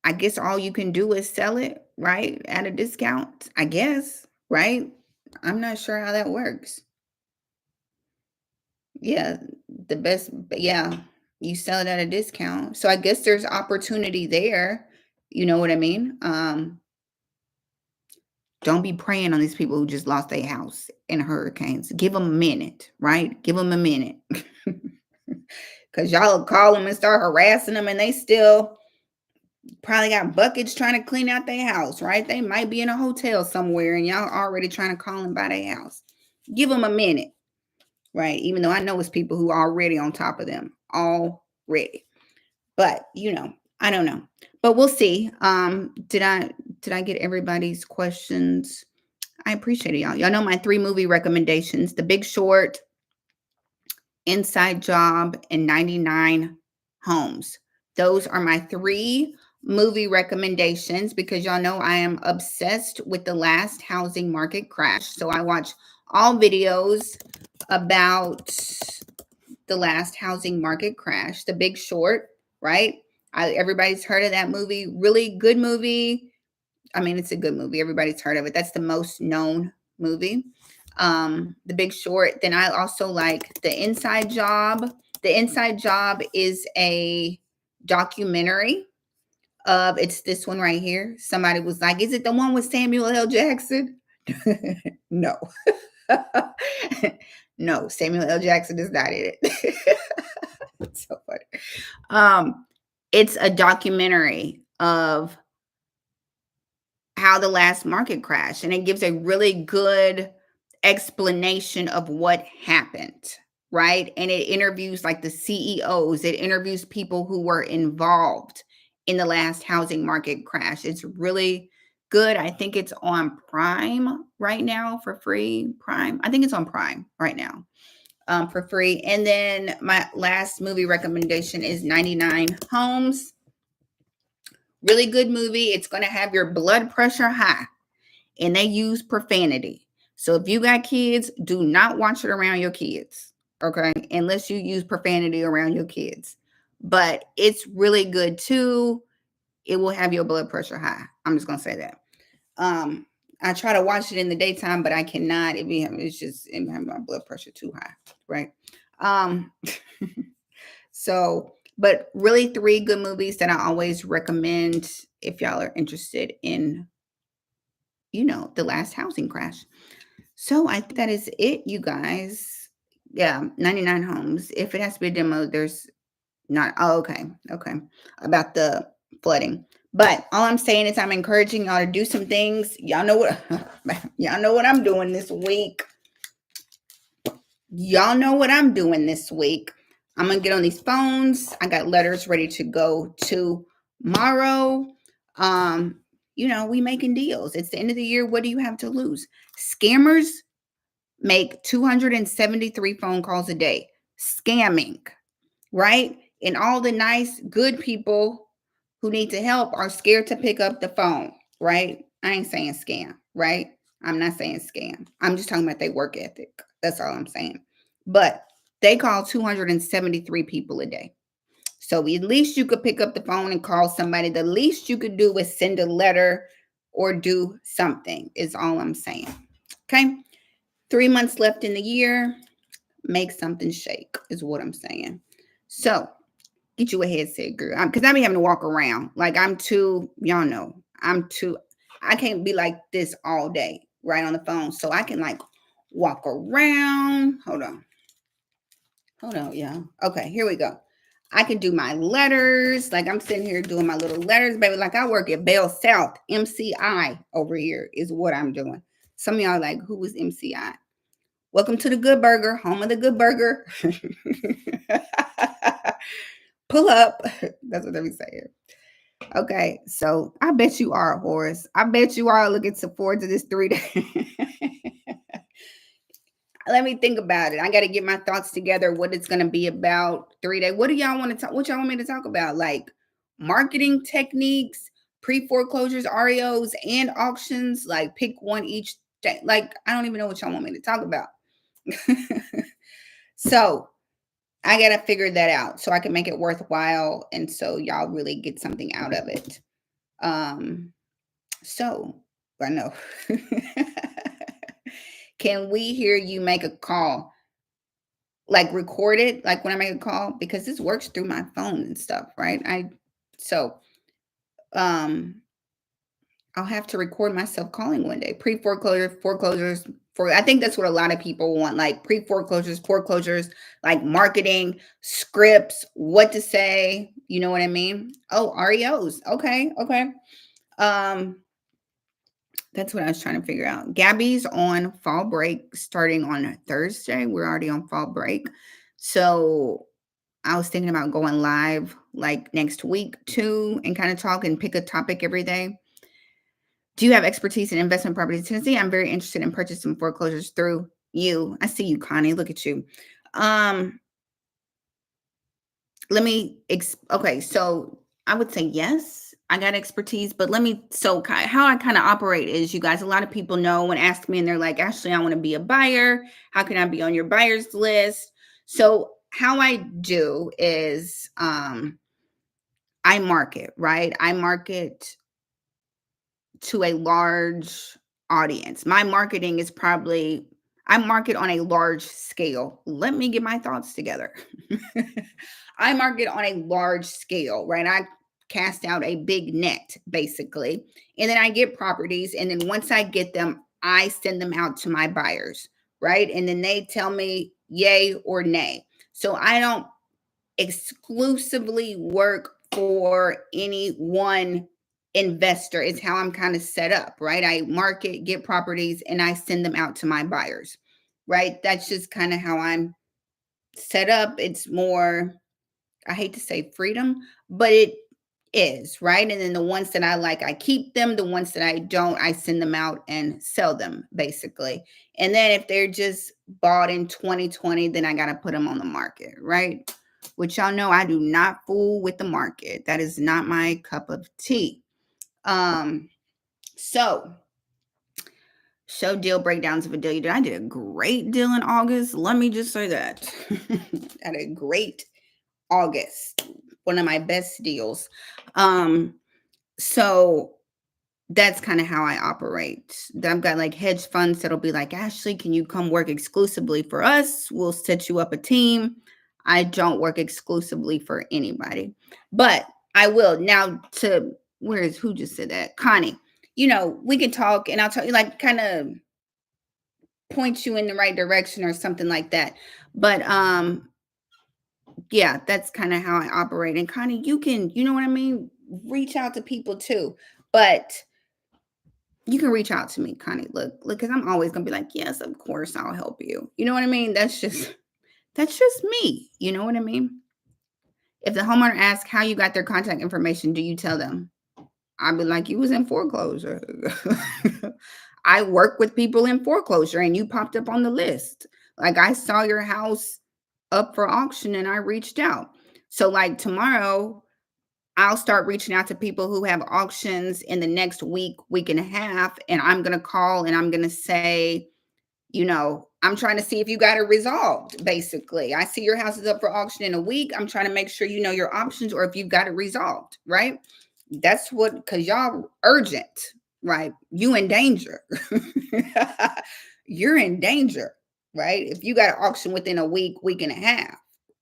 I guess all you can do is sell it, right? At a discount, I guess, right? I'm not sure how that works. Yeah, yeah, you sell it at a discount. So I guess there's opportunity there. You know what I mean? Don't be preying on these people who just lost their house in hurricanes. Give them a minute, right? Give them a minute. Because y'all will call them and start harassing them, and they still probably got buckets trying to clean out their house, right? They might be in a hotel somewhere, and y'all already trying to call them by their house. Give them a minute, right? Even though I know it's people who are already on top of them, already. But, I don't know. But we'll see. Did I get everybody's questions? I appreciate it, y'all. Y'all know my 3 movie recommendations: The Big Short, Inside Job, and 99 Homes. Those are my 3 movie recommendations, because y'all know I am obsessed with the last housing market crash. So I watch all videos about the last housing market crash, The Big Short, right? Everybody's heard of that movie. Really good movie. I mean, it's a good movie. Everybody's heard of it. That's the most known movie. The Big Short. Then I also like The Inside Job. The Inside Job is a documentary it's this one right here. Somebody was like, is it the one with Samuel L. Jackson? No. No, Samuel L. Jackson is not in it. It's so funny. It's a documentary of how the last market crashed, and it gives a really good explanation of what happened. right? And it interviews like the CEOs, it interviews people who were involved in the last housing market crash. It's really good. I think it's on Prime right now for free. Prime. I think it's on Prime right now for free. And then my last movie recommendation is 99 Homes. Really good movie. It's going to have your blood pressure high, and they use profanity. So if you got kids, do not watch it around your kids, okay? Unless you use profanity around your kids. But it's really good too. It will have your blood pressure high. I'm just gonna say that. I try to watch it in the daytime, but I cannot. It's just it have my blood pressure too high, right? Um, so, but really three good movies that I always recommend if y'all are interested in, the last housing crash. So I think that is it, you guys. Yeah, 99 Homes. If it has to be a demo, there's not. Oh, okay. Okay. About the flooding. But all I'm saying is I'm encouraging y'all to do some things. Y'all know what y'all know what I'm doing this week. Y'all know what I'm doing this week. I'm gonna get on these phones. I got letters ready to go tomorrow. We making deals. It's the end of the year. What do you have to lose? Scammers make 273 phone calls a day scamming, right? And all the nice, good people who need to help are scared to pick up the phone, right? I ain't saying scam, right? I'm not saying scam. I'm just talking about their work ethic. That's all I'm saying. But they call 273 people a day. So at least you could pick up the phone and call somebody. The least you could do is send a letter or do something, is all I'm saying. Okay. 3 months left in the year. Make something shake, is what I'm saying. So get you a headset, girl. Because I be having to walk around. Like y'all know, I can't be like this all day, right on the phone. So I can like walk around. Hold on, y'all. Okay, here we go. I can do my letters. Like I'm sitting here doing my little letters, baby. Like I work at Bell South, MCI over here is what I'm doing. Some of y'all are like, who was MCI? Welcome to the Good Burger, home of the Good Burger. Pull up. That's what they be saying. Okay, so I bet you are, Horace. I bet you are looking forward to this 3 day. Let me think about it. I got to get my thoughts together. What it's going to be about 3 day. What do y'all want to talk? What y'all want me to talk about? Like marketing techniques, pre foreclosures, REOs, and auctions. Like pick one each day. Like I don't even know what y'all want me to talk about. So I got to figure that out so I can make it worthwhile. And so y'all really get something out of it. So I know. Can we hear you make a call? Like record it, like when I make a call, because this works through my phone and stuff, right? Um I'll have to record myself calling one day. Pre-foreclosure, foreclosures, for I think that's what a lot of people want, like pre-foreclosures, foreclosures, like marketing, scripts, what to say, you know what I mean? Oh, REOs. Okay, okay. Um, that's what I was trying to figure out. Gabby's on fall break starting on Thursday. We're already on fall break. So I was thinking about going live like next week too and kind of talk and pick a topic every day. Do you have expertise in investment properties in Tennessee? I'm very interested in purchasing foreclosures through you. I see you, Connie. Look at you. Let me, okay, so I would say yes, I got expertise, but how I kind of operate is, you guys, a lot of people know and ask me and they're like, Ashley, I want to be a buyer. How can I be on your buyers list? So how I do is I market, right? I market to a large audience. My marketing is I market on a large scale. Let me get my thoughts together. I market on a large scale, right? I cast out a big net, basically. And then I get properties. And then once I get them, I send them out to my buyers, right? And then they tell me yay or nay. So I don't exclusively work for any one investor. Is how I'm kind of set up, right? I market, get properties, and I send them out to my buyers, right? That's just kind of how I'm set up, it's more, I hate to say freedom, but it is, right? And then the ones that I like, I keep them. The ones that I don't, I send them out and sell them basically. And then if they're just bought in 2020, then I got to put them on the market, right? Which y'all know I do not fool with the market. That is not my cup of tea. So show deal breakdowns of a deal you did. I did a great deal in August. Let me just say that. I had a great August, one of my best deals. So that's kind of how I operate. I've got like hedge funds that'll be like, Ashley, can you come work exclusively for us? We'll set you up a team. I don't work exclusively for anybody, but I will. Now to who just said that? Connie. We can talk and I'll tell you, like, kind of point you in the right direction or something like that. But yeah, that's kind of how I operate. And Connie, you can, you know what I mean? Reach out to people too. But you can reach out to me, Connie. Look, because I'm always gonna be like, yes, of course, I'll help you. You know what I mean? That's just me. You know what I mean? If the homeowner asks how you got their contact information, do you tell them? I'd be like, you was in foreclosure. I work with people in foreclosure and you popped up on the list. Like I saw your house up for auction and I reached out. So like tomorrow, I'll start reaching out to people who have auctions in the next week, week and a half, and I'm going to call and I'm going to say, I'm trying to see if you got it resolved, basically. I see your house is up for auction in a week. I'm trying to make sure you know your options or if you've got it resolved, right? That's what, because y'all urgent, right? You in danger. You're in danger, right? If you got an auction within a week, week and a half.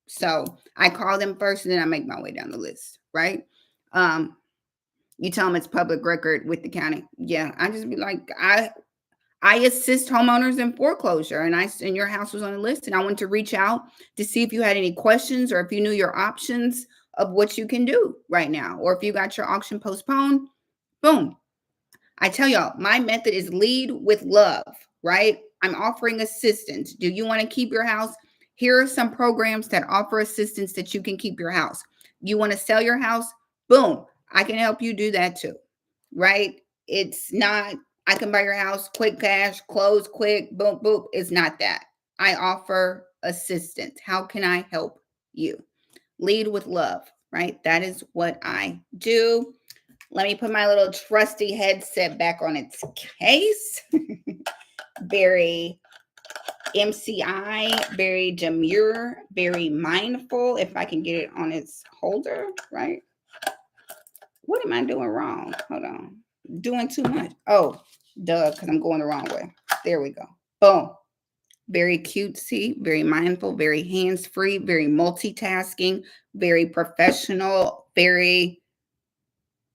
So I call them first and then I make my way down the list, right? You tell them it's public record with the county. Yeah, I just be like, I assist homeowners in foreclosure and your house was on the list and I want to reach out to see if you had any questions or if you knew your options of what you can do right now, or if you got your auction postponed. Boom. I tell y'all, my method is lead with love, right? I'm offering assistance. Do you want to keep your house? Here are some programs that offer assistance that you can keep your house. You want to sell your house? Boom. I can help you do that too, right? It's not, I can buy your house quick cash, close quick, boom, boom. It's not that. I offer assistance. How can I help you? Lead with love, right? That is what I do. Let me put my little trusty headset back on its case. Very MCI, very demure, very mindful. If I can get it on its holder, right? What am I doing wrong? Hold on. Doing too much. Oh, duh, because I'm going the wrong way. There we go. Boom. Very cutesy, very mindful, very hands-free, very multitasking, very professional, very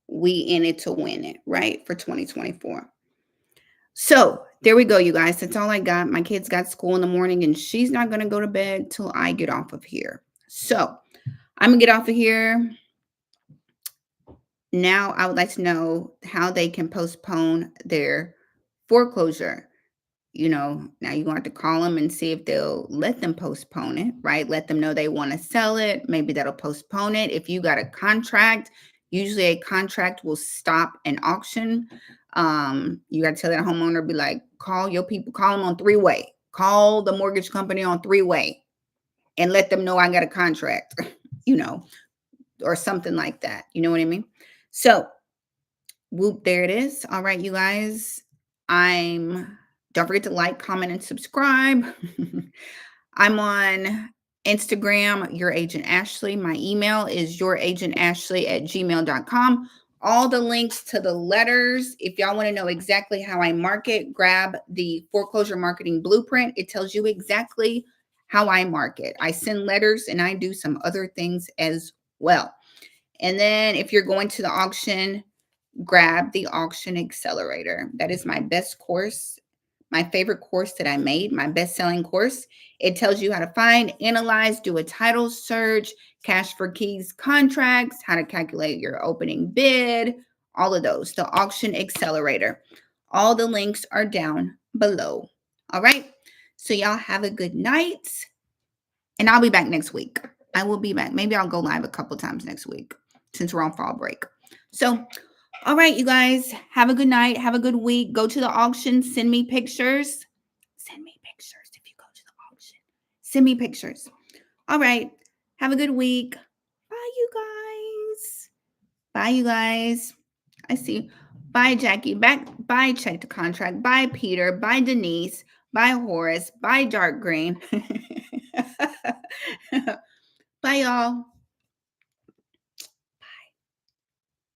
we in it to win it, right? For 2024. So there we go, you guys. That's all I got. My kids got school in the morning and she's not going to go to bed till I get off of here. So I'm going to get off of here. Now I would like to know how they can postpone their foreclosure. Now you're going to have to call them and see if they'll let them postpone it, right? Let them know they want to sell it. Maybe that'll postpone it. If you got a contract, usually a contract will stop an auction. You got to tell that homeowner, be like, call your people, call them on three-way. Call the mortgage company on three-way and let them know I got a contract, or something like that. You know what I mean? So, whoop, there it is. All right, you guys. Don't forget to like, comment, and subscribe. I'm on Instagram, Your Agent Ashley. My email is youragentashley@gmail.com. All the links to the letters. If y'all want to know exactly how I market, grab the foreclosure marketing blueprint. It tells you exactly how I market. I send letters and I do some other things as well. And then if you're going to the auction, grab the Auction Accelerator. That is my best course, my favorite course that I made, my best-selling course. It tells you how to find, analyze, do a title search, cash for keys contracts, how to calculate your opening bid, all of those. The Auction Accelerator. All the links are down below. All right. So y'all have a good night. And I'll be back next week. I will be back. Maybe I'll go live a couple times next week since we're on fall break. So, all right, you guys, have a good night. Have a good week. Go to the auction. Send me pictures. Send me pictures if you go to the auction. Send me pictures. All right. Have a good week. Bye, you guys. Bye, you guys. I see. Bye, Jackie. Bye, Check the Contract. Bye, Peter. Bye, Denise. Bye, Horace. Bye, Dark Green. Bye, y'all.